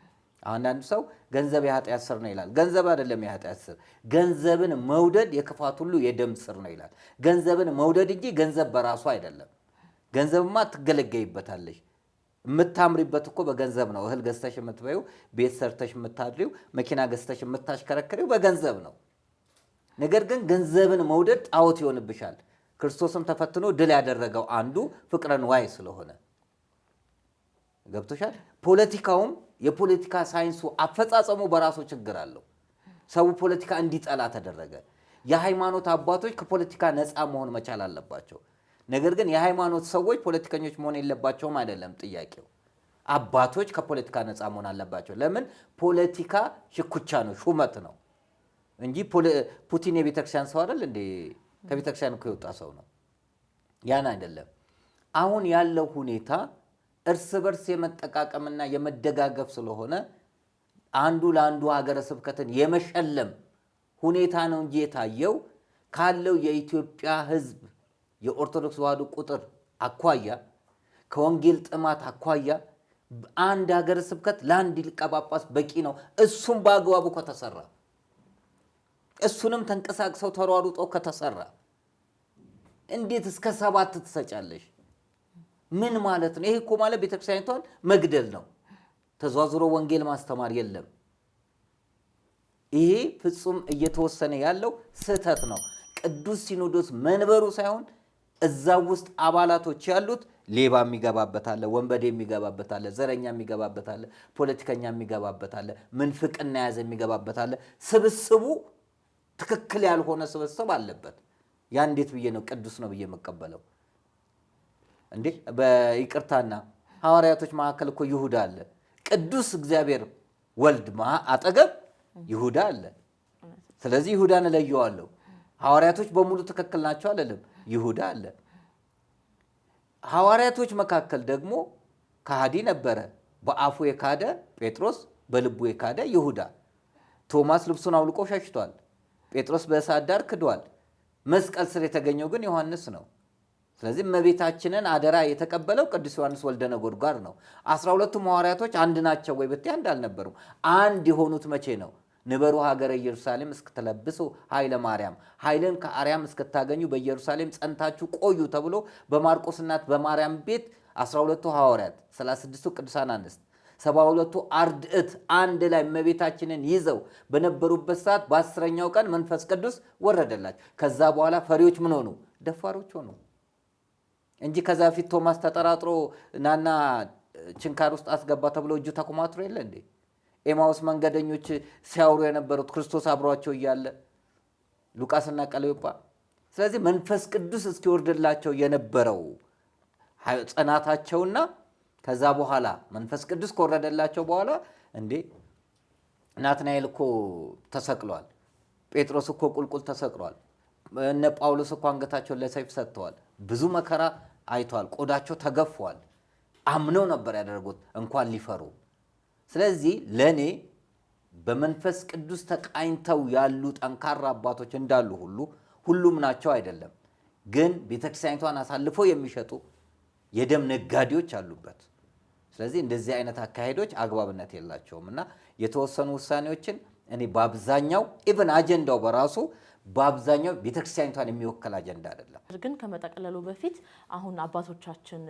አንዳንዱ ሰው ገንዘብ የኃጢአት ስር ነው ይላል። ገንዘብ አይደለም የኃጢአት ስር። ገንዘብን መውደድ የክፋት ሁሉ የደም ስር ነው ይላል። ገንዘብን መውደድ እንጂ ገንዘብ በራሱ አይደለም። ገንዘብማ ትገለገይበታለሽ። የምታምሪበት እኮ በገንዘብ ነው። እህል ገዝተሽ የምትበይው፣ ቤት ሰርተሽ የምታድሪው፣ መኪና ገዝተሽ የምታሽከረክሪው በገንዘብ ነው። ነገር ግን ገንዘብን መውደድ ጣዖት ይሆንብሻል። ክርስቶስም ተፈትኖ ድል ያደረገው አንዱ ፍቅረ ንዋይ ስለሆነ ገብቶሻል። ፖለቲካውም የፖለቲካ ሳይንሱ አፈጻጸሙ በራሱ ችግር አለው። ሰው ፖለቲካ እንዲጠላ ተደረገ። የሃይማኖት አባቶች ከፖለቲካ ነፃ መሆን መቻል አለባቸው። ነገር ግን የሃይማኖት ሰዎች ፖለቲከኞች መሆን የለባቸውም አይደለም ጥያቄው። አባቶች ከፖለቲካ ነፃ መሆን አለባቸው። ለምን? ፖለቲካ ሽኩቻ ነው፣ ሹመት ነው እንጂ ፑቲን የቤተክርስቲያን ሰው አይደል እንዴ? ከቤተክርስቲያን እኮ የወጣ ሰው ነው። ያን አይደለም። አሁን ያለው ሁኔታ እርስ በርስ የመጠቃቀምና የመደጋገፍ ስለሆነ አንዱ ለአንዱ ሀገረ ስብከትን የመሸለም ሁኔታ ነው እንጂ የታየው ካለው የኢትዮጵያ ሕዝብ የኦርቶዶክስ ተዋሕዶ ቁጥር አኳያ ከወንጌል ጥማት አኳያ አንድ ሀገረ ስብከት ለአንድ ሊቀ ጳጳስ በቂ ነው። እሱም በአግባቡ ከተሰራ፣ እሱንም ተንቀሳቅሰው ተሯሩጠው ከተሰራ እንዴት እስከ 7 ትሰጫለሽ? ምን ማለት ነው? ይሄ እኮ ማለት ቤተክርስቲያኒቷን መግደል ነው። ተዟዙሮ ወንጌል ማስተማር የለም። ይሄ ፍጹም እየተወሰነ ያለው ስህተት ነው። ቅዱስ ሲኖዶስ መንበሩ ሳይሆን እዛው ውስጥ አባላቶች ያሉት ሌባ የሚገባበት አለ፣ ወንበዴ የሚገባበት አለ፣ ዘረኛ የሚገባበት አለ፣ ፖለቲከኛ የሚገባበት አለ፣ ምንፍቅና ያዘ የሚገባበት አለ። ስብስቡ ትክክል ያልሆነ ስብስብ አለበት። ያ እንዴት ብዬ ነው ቅዱስ ነው ብዬ የምቀበለው? እንዴ በይቅርታና ሐዋርያቶች መካከል እኮ ይሁዳ አለ። ቅዱስ እግዚአብሔር ወልድ አጠገብ ይሁዳ አለ። ስለዚህ ይሁዳን እለየዋለሁ። ሐዋርያቶች በሙሉ ትክክል ናቸው አለልም። ይሁዳ አለ። ሐዋርያቶች መካከል ደግሞ ከሃዲ ነበረ። በአፉ የካደ ጴጥሮስ፣ በልቡ የካደ ይሁዳ። ቶማስ ልብሱን አውልቆ ሸሽቷል። ጴጥሮስ በእሳት ዳር ክዷል። መስቀል ስር የተገኘው ግን ዮሐንስ ነው። ስለዚህ እመቤታችንን አደራ የተቀበለው ቅዱስ ዮሐንስ ወልደ ነጎድጓድ ነው። 12ቱም ሐዋርያቶች አንድ ናቸው ወይ ብትይ አንድ አልነበሩም። አንድ የሆኑት መቼ ነው? ንበሩ ሀገረ ኢየሩሳሌም እስክትለብሱ ኃይለ ማርያም፣ ኃይልን ከአርያም እስክታገኙ በኢየሩሳሌም ጸንታችሁ ቆዩ ተብሎ በማርቆስ እናት በማርያም ቤት 12ቱ ሐዋርያት፣ 36ቱ ቅዱሳን አንስት፣ 72ቱ አርድእት አንድ ላይ እመቤታችንን ይዘው በነበሩበት ሰዓት በ10ኛው ቀን መንፈስ ቅዱስ ወረደላቸው። ከዛ በኋላ ፈሪዎች ምን ሆኑ? ደፋሮች ሆኑ እንጂ ከዛ በፊት ቶማስ ተጠራጥሮ ናና ችንካር ውስጥ አስገባ ተብሎ እጁ ተኮማትሮ የለ እንዴ? ኤማውስ መንገደኞች ሲያወሩ የነበሩት ክርስቶስ አብሯቸው እያለ ሉቃስና ቀለዮጳ። ስለዚህ መንፈስ ቅዱስ እስኪወርድላቸው የነበረው ጽናታቸውና ከዛ በኋላ መንፈስ ቅዱስ ከወረደላቸው በኋላ እንዴ ናትናኤል እኮ ተሰቅሏል፣ ጴጥሮስ እኮ ቁልቁል ተሰቅሏል፣ እነ ጳውሎስ እኮ አንገታቸውን ለሰይፍ ሰጥተዋል፣ ብዙ መከራ አይተዋል፣ ቆዳቸው ተገፏል። አምነው ነበር ያደረጉት እንኳን ሊፈሩ። ስለዚህ ለእኔ በመንፈስ ቅዱስ ተቃኝተው ያሉ ጠንካራ አባቶች እንዳሉ ሁሉ ሁሉም ናቸው አይደለም፣ ግን ቤተክርስቲያኒቷን አሳልፈው የሚሸጡ የደም ነጋዴዎች አሉበት። ስለዚህ እንደዚህ አይነት አካሄዶች አግባብነት የላቸውም እና የተወሰኑ ውሳኔዎችን እኔ በአብዛኛው ኢቭን አጀንዳው በራሱ በአብዛኛው ቤተክርስቲያኒቷን የሚወከል አጀንዳ አይደለም። ግን ከመጠቅለሉ በፊት አሁን አባቶቻችን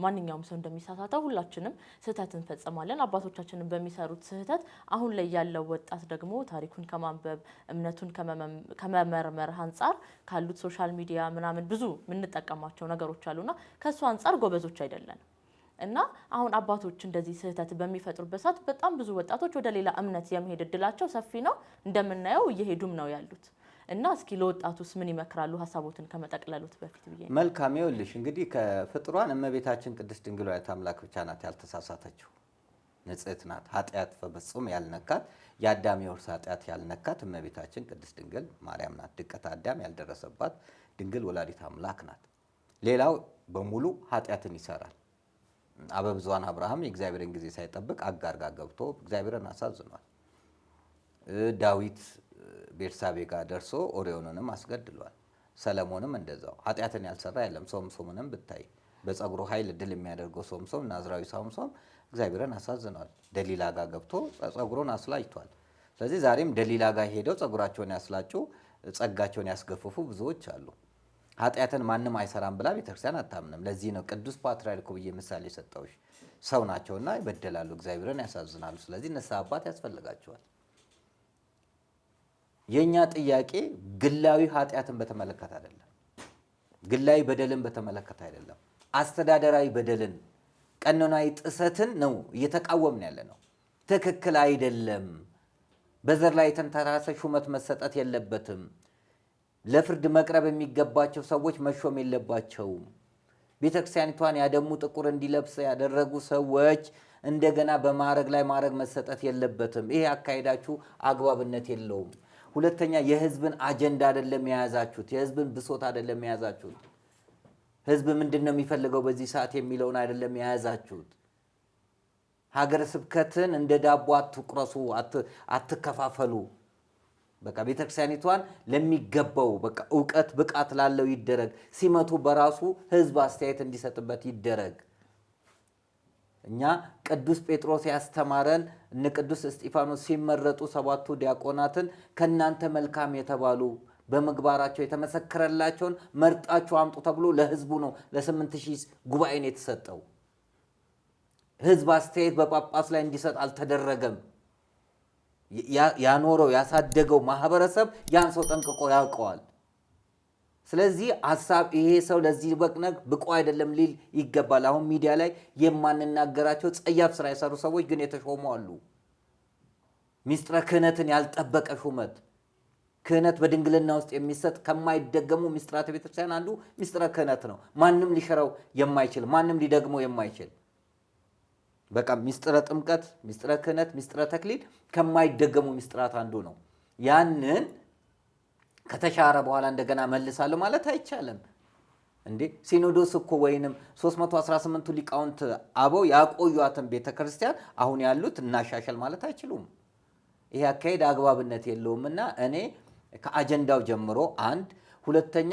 ማንኛውም ሰው እንደሚሳሳተው ሁላችንም ስህተት እንፈጽማለን። አባቶቻችንን በሚሰሩት ስህተት አሁን ላይ ያለው ወጣት ደግሞ ታሪኩን ከማንበብ እምነቱን ከመመርመር አንጻር ካሉት ሶሻል ሚዲያ ምናምን ብዙ የምንጠቀማቸው ነገሮች አሉና ከሱ አንጻር ጎበዞች አይደለንም እና አሁን አባቶች እንደዚህ ስህተት በሚፈጥሩበት ሰዓት በጣም ብዙ ወጣቶች ወደ ሌላ እምነት የመሄድ እድላቸው ሰፊ ነው። እንደምናየው እየሄዱም ነው ያሉት እና እስኪ ለወጣቱስ ምን ይመክራሉ? ሀሳቦትን ከመጠቅለሉት በፊት ብዬ ነው። መልካም ይኸውልሽ፣ እንግዲህ ከፍጥሯን እመቤታችን ቅድስት ድንግል ወላዲተ አምላክ ብቻ ናት ያልተሳሳተችው። ንጽሕት ናት፣ ኃጢአት በፍጹም ያልነካት፣ የአዳም የውርስ ኃጢአት ያልነካት እመቤታችን ቅድስት ድንግል ማርያም ናት። ድቀት አዳም ያልደረሰባት ድንግል ወላዲተ አምላክ ናት። ሌላው በሙሉ ኃጢአትን ይሰራል። አበብዙኃን አብርሃም የእግዚአብሔርን ጊዜ ሳይጠብቅ አጋር ጋር ገብቶ እግዚአብሔርን አሳዝኗል። ዳዊት ቤርሳቤ ጋር ደርሶ ኦሪዮንንም አስገድሏል። ሰለሞንም እንደዛው። ኃጢአትን ያልሰራ የለም። ሶምሶምንም ብታይ በጸጉሩ ኃይል ድል የሚያደርገው ሶምሶም፣ ናዝራዊ ሶምሶም እግዚአብሔርን አሳዝኗል። ደሊላ ጋር ገብቶ ጸጉሩን አስላጭቷል። ስለዚህ ዛሬም ደሊላ ጋር ሄደው ጸጉራቸውን ያስላጩ፣ ጸጋቸውን ያስገፈፉ ብዙዎች አሉ። ኃጢአትን ማንም አይሰራም ብላ ቤተክርስቲያን አታምንም። ለዚህ ነው ቅዱስ ፓትርያርኩ ብዬ ምሳሌ ሰጠውሽ። ሰው ናቸውና ይበደላሉ፣ እግዚአብሔርን ያሳዝናሉ። ስለዚህ ንስሐ አባት ያስፈልጋቸዋል። የኛ ጥያቄ ግላዊ ኃጢአትን በተመለከተ አይደለም፣ ግላዊ በደልን በተመለከተ አይደለም፣ አስተዳደራዊ በደልን ቀኖናዊ ጥሰትን ነው እየተቃወምን ያለ ነው። ትክክል አይደለም። በዘር ላይ የተንተራሰ ሹመት መሰጠት የለበትም። ለፍርድ መቅረብ የሚገባቸው ሰዎች መሾም የለባቸውም። ቤተክርስቲያኒቷን ያደሙ ጥቁር እንዲለብስ ያደረጉ ሰዎች እንደገና በማዕረግ ላይ ማዕረግ መሰጠት የለበትም። ይሄ አካሄዳችሁ አግባብነት የለውም። ሁለተኛ የህዝብን አጀንዳ አይደለም የያዛችሁት፣ የህዝብን ብሶት አይደለም የያዛችሁት። ህዝብ ምንድን ነው የሚፈልገው በዚህ ሰዓት የሚለውን አይደለም የያዛችሁት። ሀገረ ስብከትን እንደ ዳቦ አትቁረሱ፣ አትከፋፈሉ። በቃ ቤተክርስቲያኒቷን ለሚገባው በቃ ዕውቀት ብቃት ላለው ይደረግ። ሲመቱ በራሱ ህዝብ አስተያየት እንዲሰጥበት ይደረግ። እኛ ቅዱስ ጴጥሮስ ያስተማረን እነ ቅዱስ እስጢፋኖስ ሲመረጡ 7ቱ ዲያቆናትን ከእናንተ መልካም የተባሉ በምግባራቸው የተመሰከረላቸውን መርጣችሁ አምጡ ተብሎ ለህዝቡ ነው ለ8000 ጉባኤ ነው የተሰጠው። ህዝብ አስተያየት በጳጳስ ላይ እንዲሰጥ አልተደረገም። ያኖረው ያሳደገው ማህበረሰብ ያን ሰው ጠንቅቆ ያውቀዋል። ስለዚህ ሐሳብ ይሄ ሰው ለዚህ በቅነግ ብቁ አይደለም ሊል ይገባል። አሁን ሚዲያ ላይ የማንናገራቸው ጸያፍ ስራ የሰሩ ሰዎች ግን የተሾሙ አሉ። ሚስጥረ ክህነትን ያልጠበቀ ሹመት፣ ክህነት በድንግልና ውስጥ የሚሰጥ ከማይደገሙ ሚስጥራተ ቤተክርስቲያን አንዱ ሚስጥረ ክህነት ነው። ማንም ሊሽረው የማይችል ማንም ሊደግመው የማይችል በቃ ሚስጥረ ጥምቀት፣ ሚስጥረ ክህነት፣ ሚስጥረ ተክሊል ከማይደገሙ ሚስጥራት አንዱ ነው። ያንን ከተሻረ በኋላ እንደገና መልሳለሁ ማለት አይቻልም እንዴ። ሲኖዶስ እኮ ወይንም 318ቱ ሊቃውንት አበው ያቆዩአትን ቤተክርስቲያን አሁን ያሉት እናሻሻል ማለት አይችሉም። ይሄ አካሄድ አግባብነት የለውምና እኔ ከአጀንዳው ጀምሮ ሁለተኛ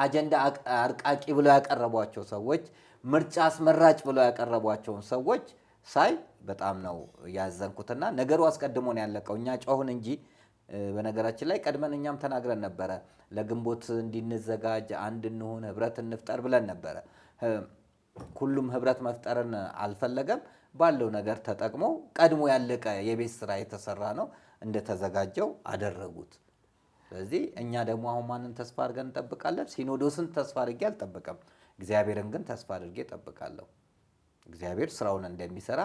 አጀንዳ አርቃቂ ብለው ያቀረቧቸው ሰዎች፣ ምርጫ አስመራጭ ብለው ያቀረቧቸውን ሰዎች ሳይ በጣም ነው ያዘንኩትና ነገሩ አስቀድሞ ነው ያለቀው። እኛ ጮህን እንጂ በነገራችን ላይ ቀድመን እኛም ተናግረን ነበረ። ለግንቦት እንዲንዘጋጅ አንድ እንሁን ህብረት እንፍጠር ብለን ነበረ። ሁሉም ህብረት መፍጠርን አልፈለገም። ባለው ነገር ተጠቅሞ ቀድሞ ያለቀ የቤት ስራ የተሰራ ነው እንደተዘጋጀው አደረጉት። ስለዚህ እኛ ደግሞ አሁን ማንን ተስፋ አድርገን እንጠብቃለን? ሲኖዶስን ተስፋ አድርጌ አልጠብቅም። እግዚአብሔርን ግን ተስፋ አድርጌ እጠብቃለሁ። እግዚአብሔር ስራውን እንደሚሰራ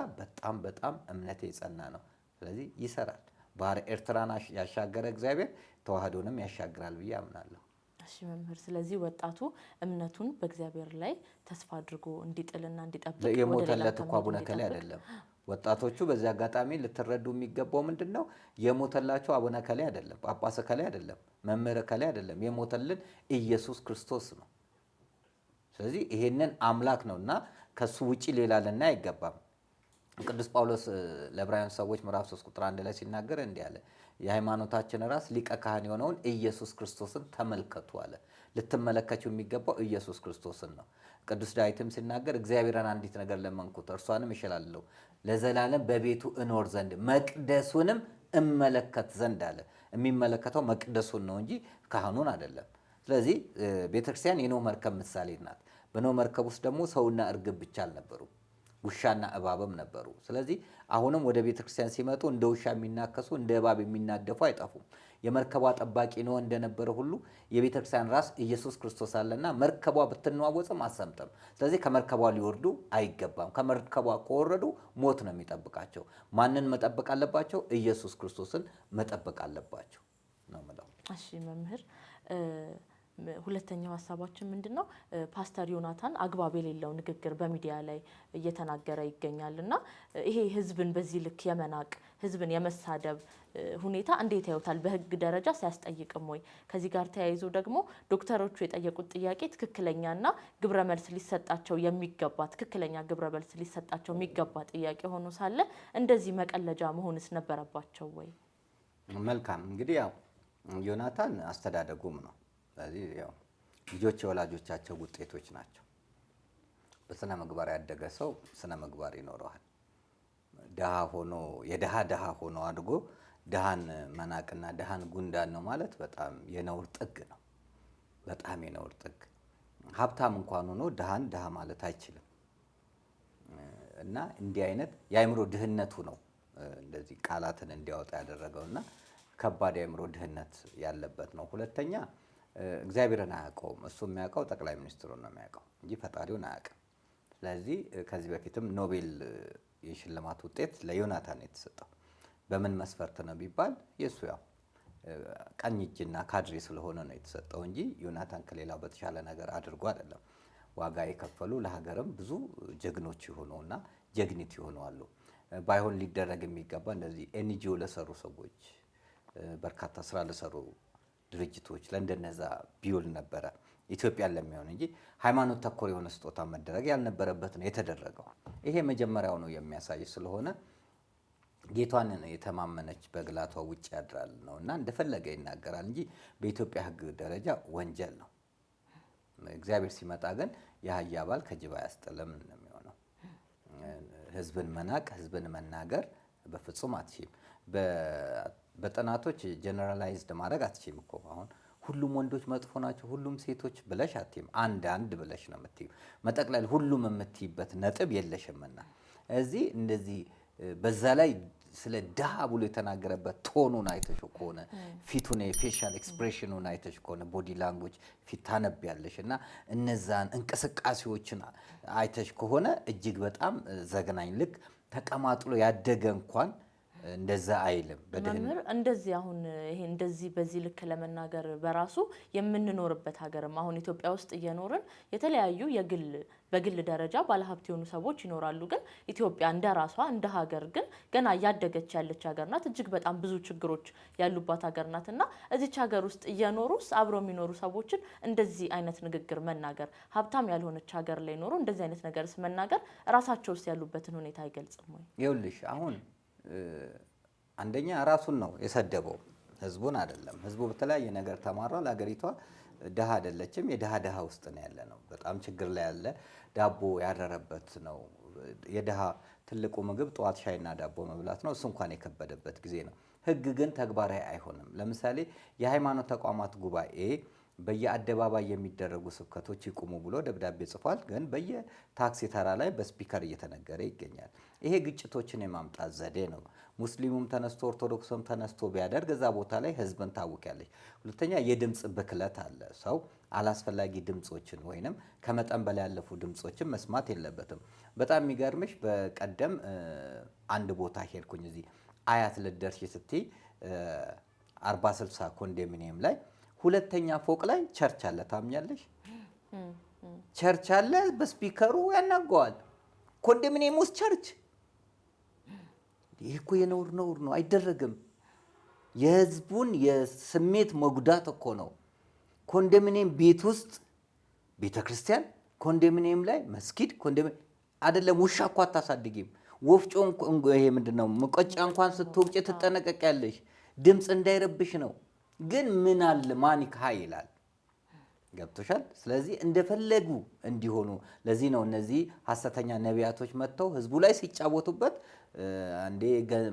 በጣም እምነቴ የጸና ነው። ስለዚህ ይሰራል። ባህረ ኤርትራን ያሻገረ እግዚአብሔር ተዋህዶንም ያሻግራል ብዬ አምናለሁ። እሺ መምህር፣ ስለዚህ ወጣቱ እምነቱን በእግዚአብሔር ላይ ተስፋ አድርጎ እንዲጥልና እንዲጠብቅ የሞተለት እኮ አቡነ ከላይ አይደለም። ወጣቶቹ በዚህ አጋጣሚ ልትረዱ የሚገባው ምንድነው? የሞተላቸው አቡነ ከላይ አይደለም፣ ጳጳስ ከላይ አይደለም፣ መምህር ከላይ አይደለም። የሞተልን ኢየሱስ ክርስቶስ ነው። ስለዚህ ይሄንን አምላክ ነውና ከሱ ውጪ ሌላ ልና አይገባም። ቅዱስ ጳውሎስ ለዕብራውያን ሰዎች ምዕራፍ 3 ቁጥር 1 ላይ ሲናገር እንዲህ አለ፣ የሃይማኖታችን ራስ ሊቀ ካህን የሆነውን ኢየሱስ ክርስቶስን ተመልከቱ አለ። ልትመለከችው የሚገባው ኢየሱስ ክርስቶስን ነው። ቅዱስ ዳዊትም ሲናገር እግዚአብሔርን አንዲት ነገር ለመንኩት እርሷንም እሻላለሁ፣ ለዘላለም በቤቱ እኖር ዘንድ መቅደሱንም እመለከት ዘንድ አለ። የሚመለከተው መቅደሱን ነው እንጂ ካህኑን አይደለም። ስለዚህ ቤተክርስቲያን የኖህ መርከብ ምሳሌ ናት። በኖህ መርከብ ውስጥ ደግሞ ሰውና እርግብ ብቻ አልነበሩም፣ ውሻና እባብም ነበሩ። ስለዚህ አሁንም ወደ ቤተክርስቲያን ሲመጡ እንደ ውሻ የሚናከሱ እንደ እባብ የሚናደፉ አይጠፉም። የመርከቧ ጠባቂ ኖህ እንደነበረ ሁሉ የቤተክርስቲያን ራስ ኢየሱስ ክርስቶስ አለና መርከቧ ብትነዋወጽም አሰምጥም። ስለዚህ ከመርከቧ ሊወርዱ አይገባም። ከመርከቧ ከወረዱ ሞት ነው የሚጠብቃቸው። ማንን መጠበቅ አለባቸው? ኢየሱስ ክርስቶስን መጠበቅ አለባቸው ነው የምለው። እሺ መምህር፣ ሁለተኛው ሀሳባችን ምንድን ነው? ፓስተር ዮናታን አግባብ የሌለው ንግግር በሚዲያ ላይ እየተናገረ ይገኛል እና ይሄ ህዝብን በዚህ ልክ የመናቅ ህዝብን የመሳደብ ሁኔታ እንዴት ያዩታል? በህግ ደረጃ ሲያስጠይቅም ወይ? ከዚህ ጋር ተያይዞ ደግሞ ዶክተሮቹ የጠየቁት ጥያቄ ትክክለኛና ግብረ መልስ ሊሰጣቸው የሚገባ ትክክለኛ ግብረ መልስ ሊሰጣቸው የሚገባ ጥያቄ ሆኖ ሳለ እንደዚህ መቀለጃ መሆንስ ነበረባቸው ወይ? መልካም እንግዲህ ያው ዮናታን አስተዳደጉም ነው። ስለዚህ ያው ልጆች የወላጆቻቸው ውጤቶች ናቸው። በስነ ምግባር ያደገ ሰው ስነ ምግባር ይኖረዋል። ድሃ ሆኖ የድሃ ሆኖ አድጎ ድሃን መናቅና ድሃን ጉንዳን ነው ማለት በጣም የነውር ጥግ ነው። በጣም የነውር ጥግ። ሀብታም እንኳን ሆኖ ድሃን ድሃ ማለት አይችልም። እና እንዲህ አይነት የአእምሮ ድህነቱ ነው እንደዚህ ቃላትን እንዲያወጣ ያደረገውና ከባድ የአእምሮ ድህነት ያለበት ነው። ሁለተኛ እግዚአብሔርን አያውቀውም። እሱ የሚያውቀው ጠቅላይ ሚኒስትሩን ነው የሚያውቀው እንጂ ፈጣሪውን አያውቅም። ስለዚህ ከዚህ በፊትም ኖቤል የሽልማት ውጤት ለዮናታን የተሰጠው በምን መስፈርት ነው ቢባል የእሱ ያው ቀኝ እጅና ካድሬ ስለሆነ ነው የተሰጠው እንጂ ዮናታን ከሌላው በተሻለ ነገር አድርጎ አይደለም። ዋጋ የከፈሉ ለሀገርም ብዙ ጀግኖች የሆኑና ጀግኒት የሆኑ አሉ። ባይሆን ሊደረግ የሚገባ እንደዚህ ኤንጂኦ ለሰሩ ሰዎች በርካታ ስራ ለሰሩ ድርጅቶች ለእንደነዛ ቢውል ነበረ ኢትዮጵያን ለሚሆን እንጂ ሃይማኖት ተኮር የሆነ ስጦታ መደረግ ያልነበረበት ነው የተደረገው። ይሄ መጀመሪያው ነው የሚያሳይ ስለሆነ ጌቷን የተማመነች በግላቷ ውጭ ያድራል ነውና እንደፈለገ ይናገራል እንጂ በኢትዮጵያ ሕግ ደረጃ ወንጀል ነው። እግዚአብሔር ሲመጣ ግን የአህያ ባል ከጅብ አያስጥልም ነው የሚሆነው። ህዝብን መናቅ፣ ህዝብን መናገር በፍጹም አትችልም። በጥናቶች ጀነራላይዝድ ማድረግ አትችልም እኮ አሁን ሁሉም ወንዶች መጥፎ ናቸው፣ ሁሉም ሴቶች ብለሽ አትይም። አንድ ብለሽ ነው የምትይው። መጠቅለል ሁሉም የምትይበት ነጥብ የለሽምና እዚህ እንደዚህ በዛ ላይ ስለ ድሃ ብሎ የተናገረበት ቶኑን አይተሽ ከሆነ ፊቱን የፌሻል ኤክስፕሬሽኑን አይተሽ ከሆነ ቦዲ ላንጉጅ ፊት ታነቢያለሽ እና እነዛን እንቅስቃሴዎችን አይተሽ ከሆነ እጅግ በጣም ዘግናኝ ልክ ተቀማጥሎ ያደገ እንኳን እንደዛ አይልም። መምህር እንደዚህ አሁን ይሄ እንደዚህ በዚህ ልክ ለመናገር በራሱ የምንኖርበት ሀገርም አሁን ኢትዮጵያ ውስጥ እየኖርን የተለያዩ በግል ደረጃ ባለሀብት የሆኑ ሰዎች ይኖራሉ። ግን ኢትዮጵያ እንደ ራሷ እንደ ሀገር ግን ገና እያደገች ያለች ሀገር ናት። እጅግ በጣም ብዙ ችግሮች ያሉባት ሀገር ናት እና እዚች ሀገር ውስጥ እየኖሩስ አብረው የሚኖሩ ሰዎችን እንደዚህ አይነት ንግግር መናገር ሀብታም ያልሆነች ሀገር ላይ ኖሮ እንደዚህ አይነት ነገርስ መናገር ራሳቸው ውስጥ ያሉበትን ሁኔታ አይገልጽም ወይ? ይኸውልሽ አሁን አንደኛ ራሱን ነው የሰደበው፣ ህዝቡን አይደለም። ህዝቡ በተለያየ ነገር ተማሯል። ሀገሪቷ ድሃ አይደለችም፣ የድሃ ውስጥ ነው ያለ ነው። በጣም ችግር ላይ ያለ ዳቦ ያረረበት ነው። የድሃ ትልቁ ምግብ ጠዋት ሻይና ዳቦ መብላት ነው። እሱ እንኳን የከበደበት ጊዜ ነው። ህግ ግን ተግባራዊ አይሆንም። ለምሳሌ የሃይማኖት ተቋማት ጉባኤ በየአደባባይ የሚደረጉ ስብከቶች ይቁሙ ብሎ ደብዳቤ ጽፏል። ግን በየታክሲ ተራ ላይ በስፒከር እየተነገረ ይገኛል። ይሄ ግጭቶችን የማምጣት ዘዴ ነው። ሙስሊሙም ተነስቶ ኦርቶዶክስም ተነስቶ ቢያደርግ እዛ ቦታ ላይ ህዝብን ታውቂያለሽ። ሁለተኛ የድምፅ ብክለት አለ። ሰው አላስፈላጊ ድምፆችን ወይንም ከመጠን በላይ ያለፉ ድምፆችን መስማት የለበትም። በጣም የሚገርምሽ በቀደም አንድ ቦታ ሄድኩኝ። እዚህ አያት ልደርሽ ስትይ 40/60 ኮንዶሚኒየም ላይ ሁለተኛ ፎቅ ላይ ቸርች አለ። ታምኛለሽ? ቸርች አለ። በስፒከሩ ያናገዋል። ኮንዶሚኒየም ውስጥ ቸርች። ይህ እኮ የነውር ነውር ነው፣ አይደረግም። የህዝቡን የስሜት መጉዳት እኮ ነው። ኮንዶሚኒየም ቤት ውስጥ ቤተ ክርስቲያን፣ ኮንዶሚኒየም ላይ መስጊድ፣ ኮንዶሚኒየም አይደለም። ውሻ እኮ አታሳድጊም። ወፍጮ ይሄ ምንድነው ሙቀጫ እንኳን ስትወቅጭ ትጠነቀቂያለሽ፣ ድምፅ እንዳይረብሽ ነው። ግን ምን አለ ማኒክ ሃይ ይላል። ገብቶሻል? ስለዚህ እንደፈለጉ እንዲሆኑ ለዚህ ነው እነዚህ ሐሰተኛ ነቢያቶች መጥተው ህዝቡ ላይ ሲጫወቱበት፣ አንዴ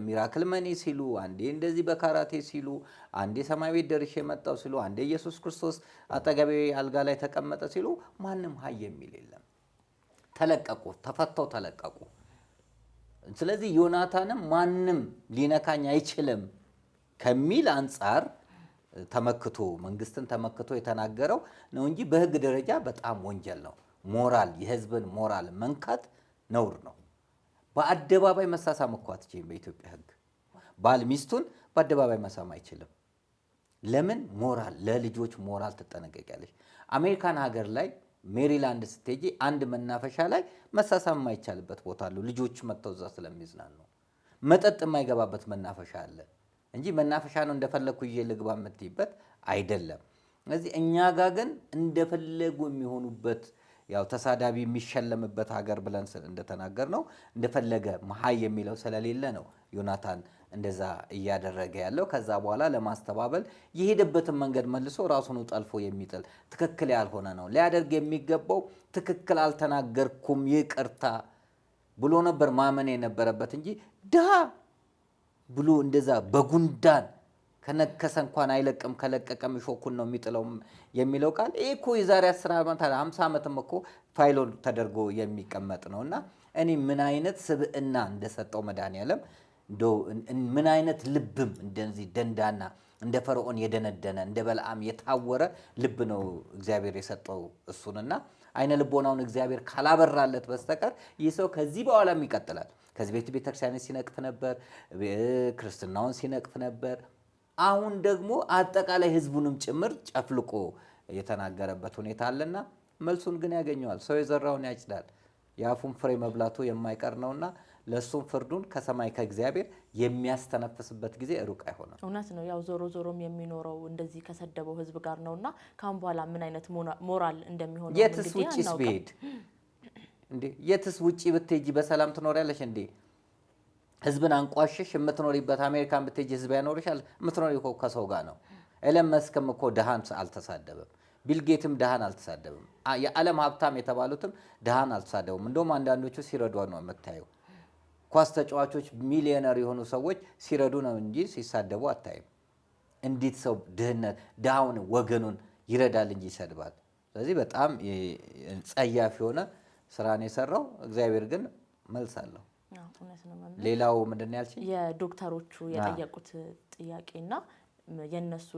ሚራክል መኒ ሲሉ፣ አንዴ እንደዚህ በካራቴ ሲሉ፣ አንዴ ሰማይ ቤት ደርሼ መጣው ሲሉ፣ አንዴ ኢየሱስ ክርስቶስ አጠገቤ አልጋ ላይ ተቀመጠ ሲሉ ማንም ሃይ የሚል የለም። ተለቀቁ፣ ተፈተው ተለቀቁ። ስለዚህ ዮናታንም ማንም ሊነካኝ አይችልም ከሚል አንጻር ተመክቶ መንግስትን ተመክቶ የተናገረው ነው እንጂ በህግ ደረጃ በጣም ወንጀል ነው። ሞራል የህዝብን ሞራል መንካት ነውር ነው። በአደባባይ መሳሳም እኮ አትችይም። በኢትዮጵያ ህግ ባል ሚስቱን በአደባባይ መሳም አይችልም። ለምን? ሞራል፣ ለልጆች ሞራል ትጠነቀቂያለሽ። አሜሪካን ሀገር ላይ ሜሪላንድ ስትሄጂ አንድ መናፈሻ ላይ መሳሳም የማይቻልበት ቦታ አሉ። ልጆች መጥተው እዛ ስለሚዝናኑ መጠጥ የማይገባበት መናፈሻ አለ እንጂ መናፈሻ ነው እንደፈለግኩ ይዤ ልግባ የምትይበት አይደለም። ስለዚህ እኛ ጋር ግን እንደፈለጉ የሚሆኑበት ያው ተሳዳቢ የሚሸለምበት ሀገር ብለን እንደተናገር ነው እንደፈለገ መሀይ የሚለው ስለሌለ ነው ዮናታን እንደዛ እያደረገ ያለው። ከዛ በኋላ ለማስተባበል የሄደበትን መንገድ መልሶ ራሱን ጠልፎ የሚጥል ትክክል ያልሆነ ነው። ሊያደርግ የሚገባው ትክክል አልተናገርኩም ይቅርታ ብሎ ነበር ማመን የነበረበት እንጂ ድሃ ብሎ እንደዛ በጉንዳን ከነከሰ እንኳን አይለቅም ከለቀቀም ሾኩን ነው የሚጥለው የሚለው ቃል ይሄ እኮ የዛሬ 10 ዓመት 50 ዓመትም እኮ ፋይሎ ተደርጎ የሚቀመጥ ነውና እኔ ምን አይነት ስብዕና እንደሰጠው መድኃኒዓለም እንደው ምን አይነት ልብም እንደዚህ ደንዳና እንደ ፈርዖን የደነደነ እንደ በልዓም የታወረ ልብ ነው እግዚአብሔር የሰጠው እሱንና አይነ ልቦናውን እግዚአብሔር ካላበራለት በስተቀር ይህ ሰው ከዚህ በኋላም ይቀጥላል። ከዚህ ቤተክርስቲያን ሲነቅፍ ነበር፣ ክርስትናውን ሲነቅፍ ነበር። አሁን ደግሞ አጠቃላይ ህዝቡንም ጭምር ጨፍልቆ የተናገረበት ሁኔታ አለና መልሱን ግን ያገኘዋል። ሰው የዘራውን ያጭዳል። የአፉን ፍሬ መብላቱ የማይቀር ነውና ለሱም ፍርዱን ከሰማይ ከእግዚአብሔር የሚያስተነፍስበት ጊዜ ሩቅ አይሆንም። እውነት ነው። ያው ዞሮ ዞሮም የሚኖረው እንደዚህ ከሰደበው ህዝብ ጋር ነውና ካሁን በኋላ ምን አይነት ሞራል እንደሚሆነው የትስ ውጪስ ብሄድ እንዴ? የትስ ውጪ ብትሄጂ በሰላም ትኖሪያለሽ እንዴ? ህዝብን አንቋሽሽ የምትኖሪበት አሜሪካን ብትሄጂ ህዝብ ያኖርሻል? የምትኖሪው እኮ ከሰው ጋር ነው። ኤለን መስክም እኮ ድሃን አልተሳደበም። ቢልጌትም ድሃን አልተሳደበም። የዓለም ሀብታም የተባሉትም ድሃን አልተሳደቡም። እንደውም አንዳንዶቹ ሲረዱ ነው የምታየው። ኳስ ተጫዋቾች ሚሊዮነር የሆኑ ሰዎች ሲረዱ ነው እንጂ ሲሳደቡ አታይም። እንዴት ሰው ድሃውን ወገኑን ይረዳል እንጂ ይሰድባል? ስለዚህ በጣም ጸያፍ የሆነ ስራን የሰራው እግዚአብሔር ግን መልስ አለው። ሌላው ምንድን ነው ያልሽኝ? የዶክተሮቹ የጠየቁት ጥያቄና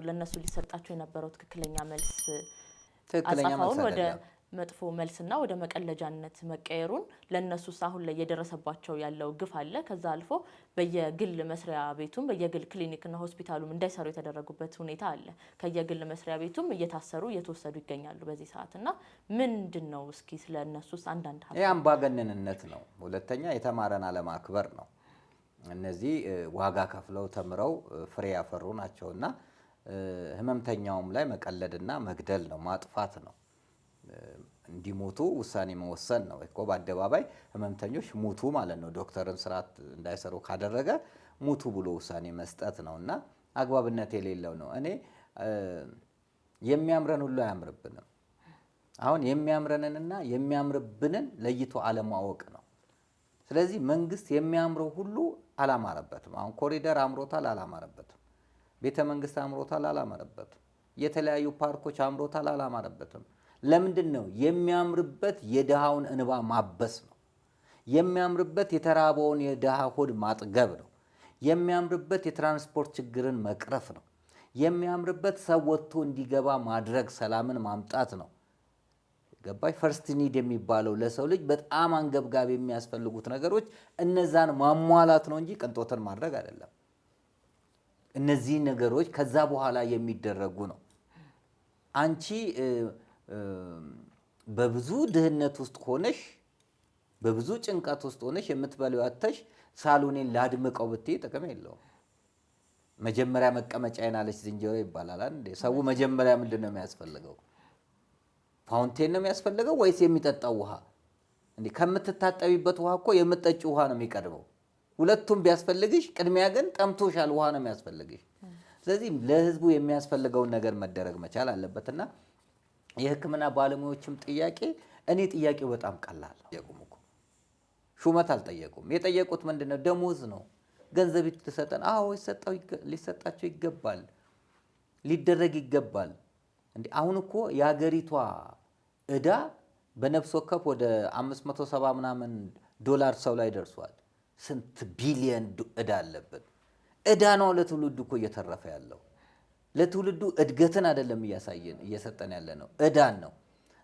ለነሱ ሊሰጣቸው የነበረው ትክክለኛ መልስ አጻፋውን ወደ መጥፎ መልስና ወደ መቀለጃነት መቀየሩን ለነሱስ አሁን ላይ የደረሰባቸው ያለው ግፍ አለ። ከዛ አልፎ በየግል መስሪያ ቤቱም በየግል ክሊኒክና ሆስፒታሉም እንዳይሰሩ የተደረጉበት ሁኔታ አለ። ከየግል መስሪያ ቤቱም እየታሰሩ እየተወሰዱ ይገኛሉ በዚህ ሰዓትና ምንድነው እስኪ ስለነሱስ አንዳንድ ይሄ አምባገነንነት ነው። ሁለተኛ የተማረን አለማክበር ነው። እነዚህ ዋጋ ከፍለው ተምረው ፍሬ ያፈሩ ናቸውና ህመምተኛውም ላይ መቀለድና መግደል ነው፣ ማጥፋት ነው። እንዲሞቱ ውሳኔ መወሰን ነው እኮ በአደባባይ ህመምተኞች ሙቱ ማለት ነው። ዶክተርን ስርዓት እንዳይሰሩ ካደረገ ሙቱ ብሎ ውሳኔ መስጠት ነውና አግባብነት የሌለው ነው። እኔ የሚያምረን ሁሉ አያምርብንም። አሁን የሚያምረንንና የሚያምርብንን ለይቶ አለማወቅ ነው። ስለዚህ መንግስት የሚያምረው ሁሉ አላማረበትም። አሁን ኮሪደር አምሮታል፣ አላማረበትም። ቤተ መንግስት አምሮታል፣ አላማረበትም። የተለያዩ ፓርኮች አምሮታል፣ አላማረበትም። ለምንድን ነው? የሚያምርበት የድሃውን እንባ ማበስ ነው። የሚያምርበት የተራበውን የድሃ ሆድ ማጥገብ ነው። የሚያምርበት የትራንስፖርት ችግርን መቅረፍ ነው። የሚያምርበት ሰው ወጥቶ እንዲገባ ማድረግ፣ ሰላምን ማምጣት ነው። ገባሽ? ፈርስት ኒድ የሚባለው ለሰው ልጅ በጣም አንገብጋቢ የሚያስፈልጉት ነገሮች እነዛን ማሟላት ነው እንጂ ቅንጦትን ማድረግ አይደለም። እነዚህ ነገሮች ከዛ በኋላ የሚደረጉ ነው። አንቺ በብዙ ድህነት ውስጥ ሆነሽ በብዙ ጭንቀት ውስጥ ሆነሽ የምትበለው አጥተሽ ሳሎኔን ላድምቀው ብትይ ጥቅም የለውም። መጀመሪያ መቀመጫዬን አለች ዝንጀሮ ይባላል እንዴ? ሰው መጀመሪያ ምንድን ነው የሚያስፈልገው? ፋውንቴን ነው የሚያስፈልገው ወይስ የሚጠጣው ውሃ? እንዴ ከምትታጠቢበት ውሃ እኮ የምትጠጪው ውሃ ነው የሚቀድመው። ሁለቱም ቢያስፈልግሽ፣ ቅድሚያ ግን ጠምቶሻል ውሃ ነው የሚያስፈልግሽ። ስለዚህ ለህዝቡ የሚያስፈልገውን ነገር መደረግ መቻል አለበትና የሕክምና ባለሙያዎችም ጥያቄ እኔ ጥያቄው በጣም ቀላል ጠየቁም እኮ ሹመት አልጠየቁም። የጠየቁት ምንድነው? ደሞዝ ነው። ገንዘብ ልትሰጠን? አዎ ሊሰጣቸው ይገባል፣ ሊደረግ ይገባል። እንዴ አሁን እኮ የሀገሪቷ ዕዳ በነፍስ ወከፍ ወደ 570 ምናምን ዶላር ሰው ላይ ደርሷል። ስንት ቢሊየን ዕዳ አለብን። ዕዳ ነው ለትውልዱ እኮ እየተረፈ ያለው። ለትውልዱ እድገትን አይደለም እየሰጠን ያለ ነው፣ ዕዳን ነው።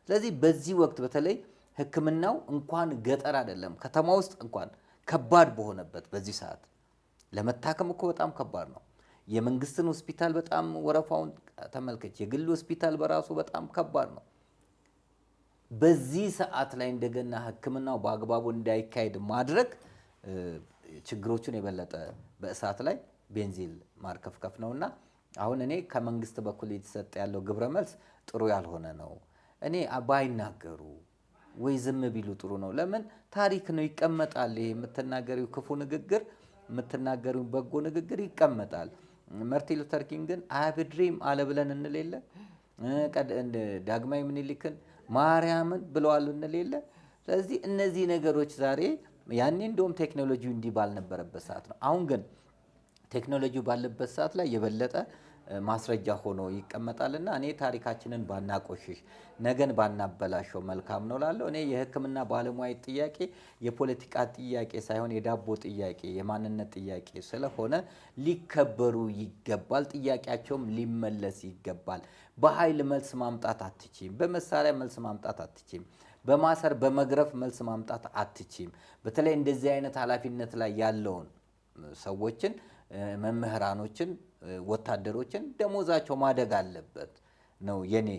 ስለዚህ በዚህ ወቅት በተለይ ሕክምናው እንኳን ገጠር አይደለም ከተማ ውስጥ እንኳን ከባድ በሆነበት በዚህ ሰዓት ለመታከም እኮ በጣም ከባድ ነው። የመንግስትን ሆስፒታል በጣም ወረፋውን ተመልከች። የግል ሆስፒታል በራሱ በጣም ከባድ ነው። በዚህ ሰዓት ላይ እንደገና ሕክምናው በአግባቡ እንዳይካሄድ ማድረግ ችግሮቹን የበለጠ በእሳት ላይ ቤንዚል ማርከፍከፍ ነውና አሁን እኔ ከመንግስት በኩል የተሰጠ ያለው ግብረ መልስ ጥሩ ያልሆነ ነው። እኔ ባይናገሩ ወይ ዝም ቢሉ ጥሩ ነው። ለምን ታሪክ ነው ይቀመጣል። ይሄ የምትናገሪው ክፉ ንግግር፣ የምትናገሪው በጎ ንግግር ይቀመጣል። ማርቲን ሉተር ኪንግን አይ ሃቭ ኤ ድሪም አለ ብለን እንል የለ? ዳግማዊ ምኒልክን ማርያምን ብለዋል እንል የለ? ስለዚህ እነዚህ ነገሮች ዛሬ ያኔ እንደውም ቴክኖሎጂው እንዲህ ባልነበረበት ሰዓት ነው። አሁን ግን ቴክኖሎጂው ባለበት ሰዓት ላይ የበለጠ ማስረጃ ሆኖ ይቀመጣልና እኔ ታሪካችንን ባናቆሽሽ ነገን ባናበላሸው መልካም ነው ላለው። እኔ የሕክምና ባለሙያ ጥያቄ የፖለቲካ ጥያቄ ሳይሆን የዳቦ ጥያቄ፣ የማንነት ጥያቄ ስለሆነ ሊከበሩ ይገባል። ጥያቄያቸውም ሊመለስ ይገባል። በኃይል መልስ ማምጣት አትችም። በመሳሪያ መልስ ማምጣት አትችም። በማሰር በመግረፍ መልስ ማምጣት አትችም። በተለይ እንደዚህ አይነት ኃላፊነት ላይ ያለውን ሰዎችን፣ መምህራኖችን፣ ወታደሮችን ደሞዛቸው ማደግ አለበት ነው የኔ።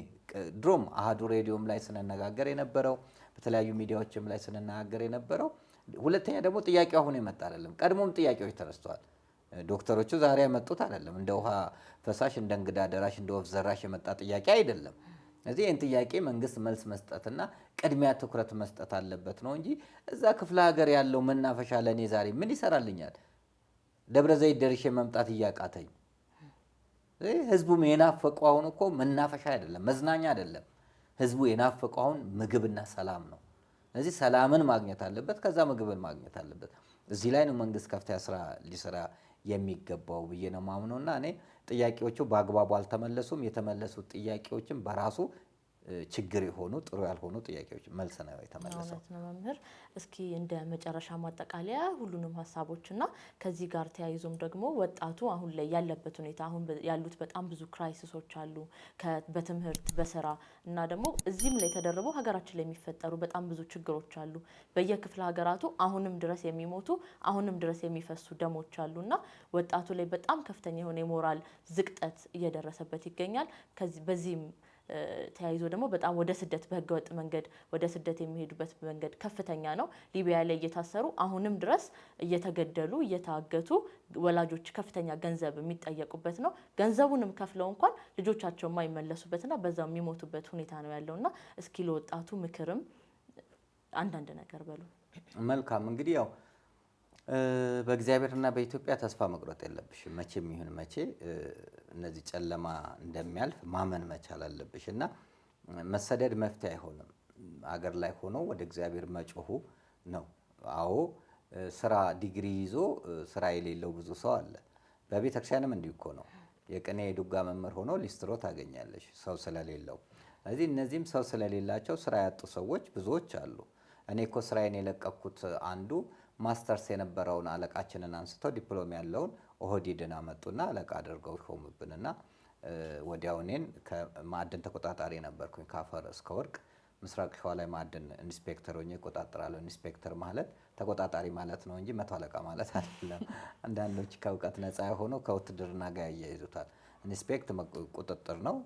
ድሮም አሃዱ ሬዲዮም ላይ ስንነጋገር የነበረው በተለያዩ ሚዲያዎችም ላይ ስንነጋገር የነበረው። ሁለተኛ ደግሞ ጥያቄው አሁን የመጣ አይደለም። ቀድሞም ጥያቄዎች ተነስተዋል። ዶክተሮቹ ዛሬ ያመጡት አይደለም። እንደ ውሃ ፈሳሽ፣ እንደ እንግዳ ደራሽ፣ እንደ ወፍ ዘራሽ የመጣ ጥያቄ አይደለም። እዚህ ይህን ጥያቄ መንግስት መልስ መስጠትና ቅድሚያ ትኩረት መስጠት አለበት ነው እንጂ እዛ ክፍለ ሀገር ያለው መናፈሻ ለእኔ ዛሬ ምን ይሰራልኛል? ደብረ ዘይት ደርሼ መምጣት እያቃተኝ ህዝቡም የናፈቀው አሁን እኮ መናፈሻ አይደለም፣ መዝናኛ አይደለም። ህዝቡ የናፈቀው አሁን ምግብና ሰላም ነው። ስለዚህ ሰላምን ማግኘት አለበት፣ ከዛ ምግብን ማግኘት አለበት። እዚህ ላይ ነው መንግስት ከፍተኛ ስራ ሊሰራ የሚገባው ብዬ ነው ማምነውና እኔ ጥያቄዎቹ በአግባቡ አልተመለሱም። የተመለሱት ጥያቄዎችም በራሱ ችግር የሆኑ ጥሩ ያልሆኑ ጥያቄዎች መልስ ነው የተመለሰው። እውነት ነው መምህር። እስኪ እንደ መጨረሻ ማጠቃለያ ሁሉንም ሀሳቦችና ከዚህ ጋር ተያይዞም ደግሞ ወጣቱ አሁን ላይ ያለበት ሁኔታ አሁን ያሉት በጣም ብዙ ክራይሲሶች አሉ በትምህርት በስራ እና ደግሞ እዚህም ላይ ተደርበው ሀገራችን ላይ የሚፈጠሩ በጣም ብዙ ችግሮች አሉ። በየክፍለ ሀገራቱ አሁንም ድረስ የሚሞቱ አሁንም ድረስ የሚፈሱ ደሞች አሉና ወጣቱ ላይ በጣም ከፍተኛ የሆነ የሞራል ዝቅጠት እየደረሰበት ይገኛል። በዚህም ተያይዞ ደግሞ በጣም ወደ ስደት በህገወጥ መንገድ ወደ ስደት የሚሄዱበት መንገድ ከፍተኛ ነው። ሊቢያ ላይ እየታሰሩ አሁንም ድረስ እየተገደሉ እየታገቱ ወላጆች ከፍተኛ ገንዘብ የሚጠየቁበት ነው። ገንዘቡንም ከፍለው እንኳን ልጆቻቸው የማይመለሱበትና በዛው የሚሞቱበት ሁኔታ ነው ያለውና እስኪ ለወጣቱ ምክርም አንዳንድ ነገር በሉ። መልካም እንግዲህ ያው በእግዚአብሔርና በኢትዮጵያ ተስፋ መቁረጥ የለብሽም። መቼም ይሁን መቼ እነዚህ ጨለማ እንደሚያልፍ ማመን መቻል አለብሽ እና መሰደድ መፍትሄ አይሆንም። አገር ላይ ሆኖ ወደ እግዚአብሔር መጮሁ ነው። አዎ ስራ ዲግሪ ይዞ ስራ የሌለው ብዙ ሰው አለ። በቤተ ክርስቲያንም እንዲሁ እኮ ነው። የቅኔ የዱጋ መምህር ሆኖ ሊስትሮ ታገኛለሽ ሰው ስለሌለው። ስለዚህ እነዚህም ሰው ስለሌላቸው ስራ ያጡ ሰዎች ብዙዎች አሉ። እኔ እኮ ስራዬን የለቀኩት አንዱ ማስተርስ የነበረውን አለቃችንን አንስተው ዲፕሎም ያለውን ኦህዲድን አመጡና አለቃ አድርገው ሾሙብንና ወዲያው እኔን ከማዕድን ተቆጣጣሪ ነበርኩኝ ከአፈር እስከ ወርቅ ምስራቅ ሸዋ ላይ ማዕድን ኢንስፔክተር ሆኜ እቆጣጠራለሁ። ኢንስፔክተር ማለት ተቆጣጣሪ ማለት ነው እንጂ መቶ አለቃ ማለት አይደለም። አንዳንዶች ከእውቀት ነፃ የሆነው ከውትድርና ጋር ያያይዙታል። ኢንስፔክት ቁጥጥር ነው፣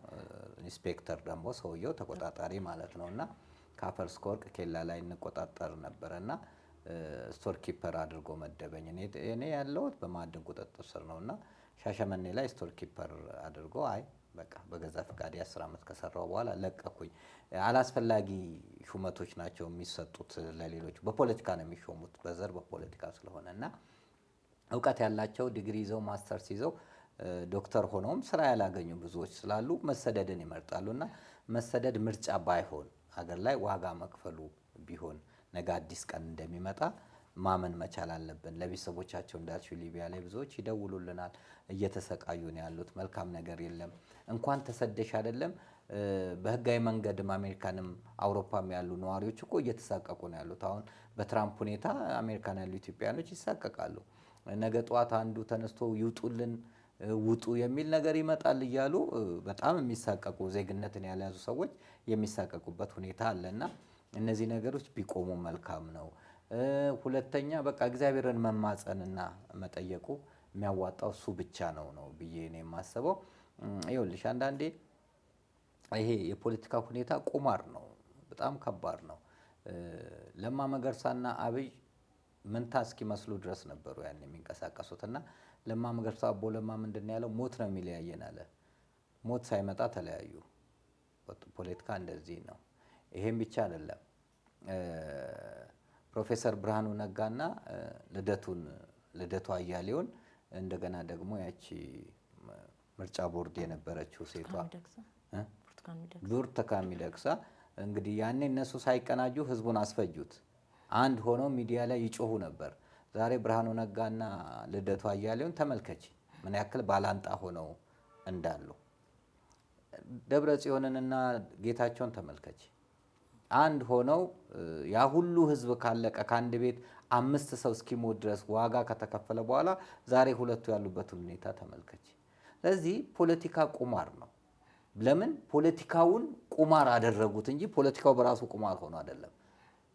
ኢንስፔክተር ደግሞ ሰውየው ተቆጣጣሪ ማለት ነው። እና ከአፈር እስከ ወርቅ ኬላ ላይ እንቆጣጠር ነበረ እና ስቶር ኪፐር አድርጎ መደበኝ። እኔ ያለሁት በማዕድን ቁጥጥር ስር ነው እና ሻሸመኔ ላይ ስቶር ኪፐር አድርጎ አይ በቃ በገዛ ፈቃድ 10 ዓመት ከሰራው በኋላ ለቀኩኝ። አላስፈላጊ ሹመቶች ናቸው የሚሰጡት ለሌሎች። በፖለቲካ ነው የሚሾሙት በዘር በፖለቲካ ስለሆነ እና እውቀት ያላቸው ዲግሪ ይዘው ማስተርስ ይዘው ዶክተር ሆነውም ስራ ያላገኙ ብዙዎች ስላሉ መሰደድን ይመርጣሉ። እና መሰደድ ምርጫ ባይሆን ሀገር ላይ ዋጋ መክፈሉ ቢሆን ነገ አዲስ ቀን እንደሚመጣ ማመን መቻል አለብን። ለቤተሰቦቻቸው እንዳልሽው ሊቢያ ላይ ብዙዎች ይደውሉልናል፣ እየተሰቃዩ ነው ያሉት። መልካም ነገር የለም። እንኳን ተሰደሽ አይደለም በህጋዊ መንገድም አሜሪካንም አውሮፓም ያሉ ነዋሪዎች እኮ እየተሳቀቁ ነው ያሉት። አሁን በትራምፕ ሁኔታ አሜሪካን ያሉ ኢትዮጵያኖች ይሳቀቃሉ። ነገ ጠዋት አንዱ ተነስቶ ይውጡልን ውጡ የሚል ነገር ይመጣል እያሉ በጣም የሚሳቀቁ ዜግነትን ያልያዙ ሰዎች የሚሳቀቁበት ሁኔታ አለና እነዚህ ነገሮች ቢቆሙ መልካም ነው። ሁለተኛ በቃ እግዚአብሔርን መማጸንና መጠየቁ የሚያዋጣው እሱ ብቻ ነው ብዬ ነው የማስበው። ይኸውልሽ አንዳንዴ ይሄ የፖለቲካ ሁኔታ ቁማር ነው፣ በጣም ከባድ ነው። ለማ መገርሳና አብይ መንታ እስኪመስሉ ድረስ ነበሩ ያን የሚንቀሳቀሱትና ለማ መገርሳ አቦ ለማ ምንድን ያለው ሞት ነው የሚለያየን አለ። ሞት ሳይመጣ ተለያዩ። ፖለቲካ እንደዚህ ነው። ይሄም ብቻ አይደለም። ፕሮፌሰር ብርሃኑ ነጋና ልደቱ አያሌውን እንደገና ደግሞ ያቺ ምርጫ ቦርድ የነበረችው ሴቷ ብርቱካን ሚደቅሳ እንግዲህ ያኔ እነሱ ሳይቀናጁ ህዝቡን አስፈጁት። አንድ ሆነው ሚዲያ ላይ ይጮሁ ነበር። ዛሬ ብርሃኑ ነጋና ልደቱ አያሌውን ተመልከች ምን ያክል ባላንጣ ሆነው እንዳሉ። ደብረ ጽዮንንና ጌታቸውን ተመልከች። አንድ ሆነው ያ ሁሉ ህዝብ ካለቀ ከአንድ ቤት 5 ሰው እስኪሞት ድረስ ዋጋ ከተከፈለ በኋላ ዛሬ ሁለቱ ያሉበትን ሁኔታ ተመልከች። ስለዚህ ፖለቲካ ቁማር ነው። ለምን ፖለቲካውን ቁማር አደረጉት እንጂ ፖለቲካው በራሱ ቁማር ሆኖ አይደለም።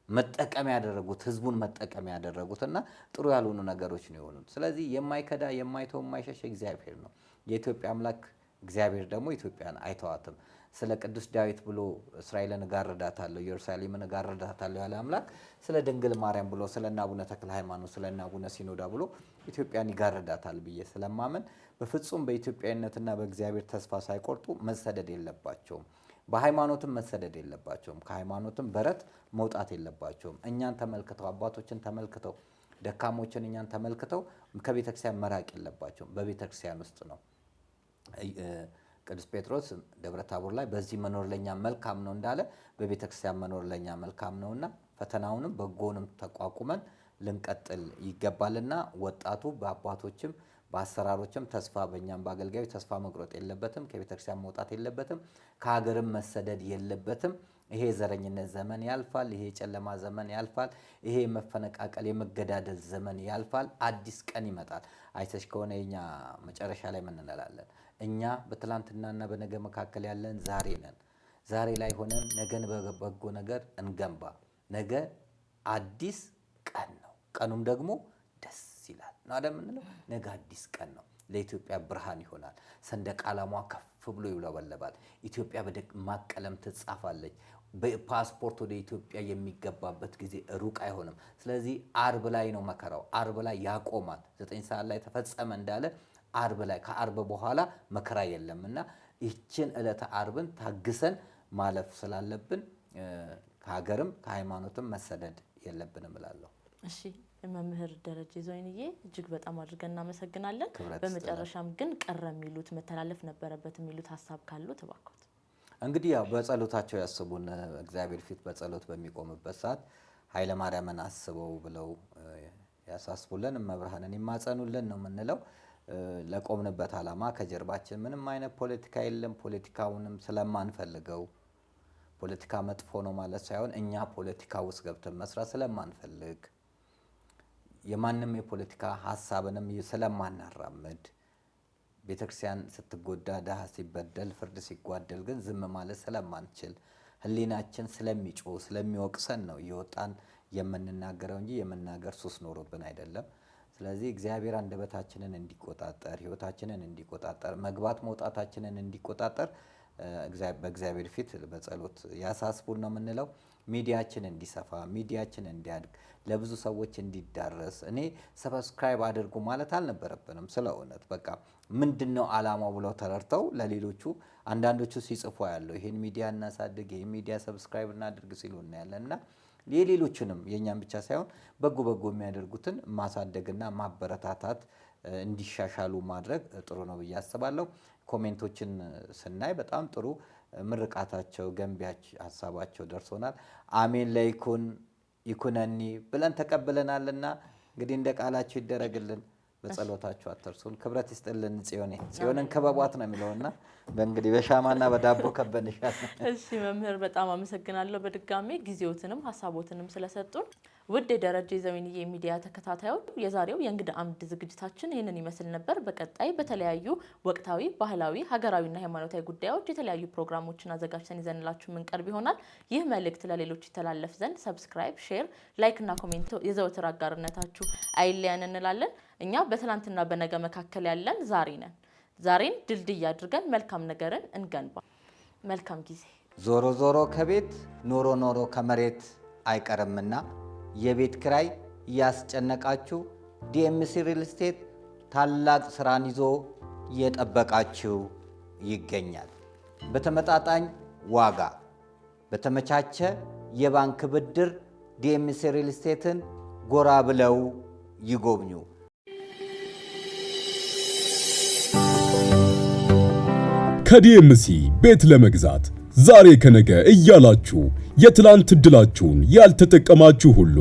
መጠቀሚያ ያደረጉት ህዝቡን መጠቀሚያ ያደረጉትና ጥሩ ያልሆኑ ነገሮች ነው የሆኑት። ስለዚህ የማይከዳ የማይተው የማይሸሽ እግዚአብሔር ነው። የኢትዮጵያ አምላክ እግዚአብሔር ደግሞ ኢትዮጵያን አይተዋትም። ስለ ቅዱስ ዳዊት ብሎ እስራኤልን እጋርዳታለሁ ኢየሩሳሌምን እጋርዳታለሁ ያለ አምላክ ስለ ድንግል ማርያም ብሎ ስለ አቡነ ተክለ ሃይማኖት ስለ አቡነ ሲኖዳ ብሎ ኢትዮጵያን ይጋርዳታል ብዬ ስለማመን በፍጹም በኢትዮጵያዊነትና በእግዚአብሔር ተስፋ ሳይቆርጡ መሰደድ የለባቸውም። በሃይማኖትም መሰደድ የለባቸውም። ከሃይማኖትም በረት መውጣት የለባቸውም። እኛን ተመልክተው አባቶችን ተመልክተው ደካሞችን እኛን ተመልክተው ከቤተክርስቲያን መራቅ የለባቸውም። በቤተክርስቲያን ውስጥ ነው። ቅዱስ ጴጥሮስ ደብረ ታቦር ላይ በዚህ መኖር ለኛ መልካም ነው እንዳለ በቤተክርስቲያን መኖር ለኛ መልካም ነውና ፈተናውንም በጎንም ተቋቁመን ልንቀጥል ይገባልና ወጣቱ በአባቶችም በአሰራሮችም ተስፋ በእኛም በአገልጋዮች ተስፋ መቁረጥ የለበትም። ከቤተክርስቲያን መውጣት የለበትም። ከሀገርም መሰደድ የለበትም። ይሄ የዘረኝነት ዘመን ያልፋል። ይሄ የጨለማ ዘመን ያልፋል። ይሄ የመፈነቃቀል የመገዳደል ዘመን ያልፋል። አዲስ ቀን ይመጣል። አይተሽ ከሆነ የኛ መጨረሻ ላይ ምን እንላለን? እኛ በትላንትናና በነገ መካከል ያለን ዛሬ ነን። ዛሬ ላይ ሆነን ነገን በበጎ ነገር እንገንባ። ነገ አዲስ ቀን ነው። ቀኑም ደግሞ ደስ ይላል ነው አይደል የምንለው? ነገ አዲስ ቀን ነው። ለኢትዮጵያ ብርሃን ይሆናል። ሰንደቅ ዓላማዋ ከፍ ብሎ ይውለበለባል። ኢትዮጵያ በደማቅ ቀለም ትጻፋለች። በፓስፖርት ወደ ኢትዮጵያ የሚገባበት ጊዜ ሩቅ አይሆንም። ስለዚህ አርብ ላይ ነው መከራው። አርብ ላይ ያቆማል። 9 ሰዓት ላይ ተፈጸመ እንዳለ አርብ ላይ ከአርብ በኋላ መከራ የለምና ይህችን ዕለተ አርብን ታግሰን ማለፍ ስላለብን ከሀገርም ከሃይማኖትም መሰደድ የለብንም እላለሁ። እሺ መምህር ደረጀ ዘወይንዬ እጅግ በጣም አድርገን እናመሰግናለን። በመጨረሻም ግን ቀረ የሚሉት መተላለፍ ነበረበት የሚሉት ሀሳብ ካሉ ተባክሩት። እንግዲህ ያው በጸሎታቸው ያስቡን። እግዚአብሔር ፊት በጸሎት በሚቆምበት ሰዓት ኃይለ ማርያምን አስበው ብለው ያሳስቡልን፣ እመብርሃንን ይማጸኑልን ነው የምንለው። ለቆምንበት ዓላማ ከጀርባችን ምንም አይነት ፖለቲካ የለም። ፖለቲካውንም ስለማንፈልገው ፖለቲካ መጥፎ ነው ማለት ሳይሆን እኛ ፖለቲካ ውስጥ ገብተን መስራት ስለማንፈልግ የማንም የፖለቲካ ሐሳብንም ስለማናራምድ ቤተክርስቲያን ስትጎዳ፣ ድሃ ሲበደል፣ ፍርድ ሲጓደል ግን ዝም ማለት ስለማንችል ህሊናችን ስለሚጮህ ስለሚወቅሰን ነው እየወጣን የምንናገረው እንጂ የመናገር ሱስ ኖሮብን አይደለም። ስለዚህ እግዚአብሔር አንደበታችንን እንዲቆጣጠር፣ ህይወታችንን እንዲቆጣጠር፣ መግባት መውጣታችንን እንዲቆጣጠር በእግዚአብሔር ፊት በጸሎት ያሳስቡን ነው የምንለው። ሚዲያችን እንዲሰፋ፣ ሚዲያችን እንዲያድግ፣ ለብዙ ሰዎች እንዲዳረስ እኔ ሰብስክራይብ አድርጉ ማለት አልነበረብንም። ስለ እውነት በቃ ምንድነው ዓላማው ብለው ተረድተው ለሌሎቹ አንዳንዶቹ ሲጽፉ ያለው ይሄን ሚዲያ እናሳድግ፣ ይሄን ሚዲያ ሰብስክራይብ እናድርግ ሲሉ እናያለንና የሌሎችንም የኛን ብቻ ሳይሆን በጎ የሚያደርጉትን ማሳደግና ማበረታታት እንዲሻሻሉ ማድረግ ጥሩ ነው ብዬ አስባለሁ። ኮሜንቶችን ስናይ በጣም ጥሩ ምርቃታቸው፣ ገንቢያች ሀሳባቸው ደርሶናል። አሜን ለይኩን ይኩነኒ ብለን ተቀብለናልና እንግዲህ እንደ ቃላቸው ይደረግልን። በጸሎታችሁ አትርሱን። ክብረት ይስጥልን። ጽዮንን ከበቧት ነው የሚለውና በእንግዲህ በሻማና በዳቦ ከበንሻል። እሺ መምህር በጣም አመሰግናለሁ በድጋሜ ጊዜዎትንም ሀሳቦትንም ስለሰጡን። ውድ የደረጀ ዘወይንዬ ሚዲያ ተከታታዮች የዛሬው የእንግዳ አምድ ዝግጅታችን ይህንን ይመስል ነበር። በቀጣይ በተለያዩ ወቅታዊ፣ ባህላዊ፣ ሀገራዊና ሃይማኖታዊ ጉዳዮች የተለያዩ ፕሮግራሞችን አዘጋጅተን ይዘንላችሁ የምንቀርብ ይሆናል። ይህ መልእክት ለሌሎች ይተላለፍ ዘንድ ሰብስክራይብ፣ ሼር፣ ላይክ እና ኮሜንት የዘወትር አጋርነታችሁ አይለያን እንላለን። እኛ በትናንትና በነገ መካከል ያለን ዛሬ ነን። ዛሬን ድልድይ አድርገን መልካም ነገርን እንገንባ። መልካም ጊዜ። ዞሮ ዞሮ ከቤት ኖሮ ከመሬት አይቀርምና የቤት ክራይ ያስጨነቃችሁ ዲኤምሲ ሪል ስቴት ታላቅ ስራን ይዞ እየጠበቃችሁ ይገኛል። በተመጣጣኝ ዋጋ በተመቻቸ የባንክ ብድር ዲኤምሲ ሪል ስቴትን ጎራ ብለው ይጎብኙ። ከዲኤምሲ ቤት ለመግዛት ዛሬ ከነገ እያላችሁ የትላንት ዕድላችሁን ያልተጠቀማችሁ ሁሉ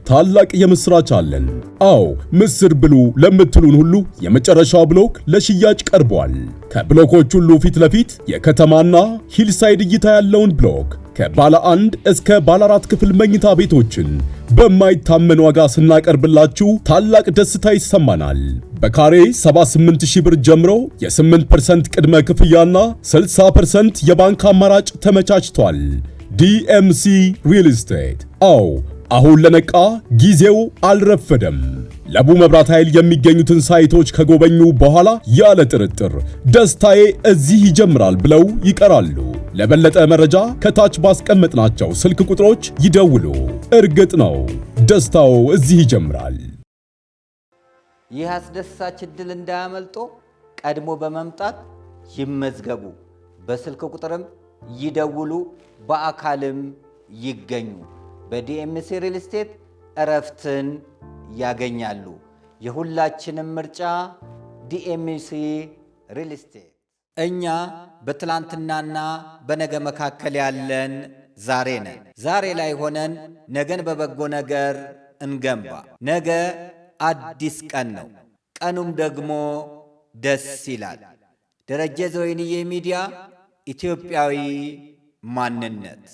ታላቅ የምስራች አለን። አዎ ምስር ብሉ ለምትሉን ሁሉ የመጨረሻው ብሎክ ለሽያጭ ቀርቧል። ከብሎኮች ሁሉ ፊት ለፊት የከተማና ሂልሳይድ እይታ ያለውን ብሎክ ከባለ 1 እስከ ባለ 4 ክፍል መኝታ ቤቶችን በማይታመን ዋጋ ስናቀርብላችሁ ታላቅ ደስታ ይሰማናል። በካሬ 78000 ብር ጀምሮ የ8% ቅድመ ክፍያና 60% የባንክ አማራጭ ተመቻችቷል። ዲኤምሲ ሪል ስቴት። አዎ አሁን ለነቃ ጊዜው አልረፈደም። ለቡ መብራት ኃይል የሚገኙትን ሳይቶች ከጎበኙ በኋላ ያለ ጥርጥር ደስታዬ እዚህ ይጀምራል ብለው ይቀራሉ። ለበለጠ መረጃ ከታች ባስቀመጥናቸው ስልክ ቁጥሮች ይደውሉ። እርግጥ ነው ደስታው እዚህ ይጀምራል። ይህ አስደሳች ዕድል እንዳያመልጦ ቀድሞ በመምጣት ይመዝገቡ። በስልክ ቁጥርም ይደውሉ፣ በአካልም ይገኙ። በዲኤምሲ ሪል ስቴት እረፍትን ያገኛሉ። የሁላችንም ምርጫ ዲኤምሲ ሪል ስቴት። እኛ በትላንትናና በነገ መካከል ያለን ዛሬ ነን። ዛሬ ላይ ሆነን ነገን በበጎ ነገር እንገንባ። ነገ አዲስ ቀን ነው፣ ቀኑም ደግሞ ደስ ይላል። ደረጀ ዘወይንዬ ሚዲያ፣ ኢትዮጵያዊ ማንነት።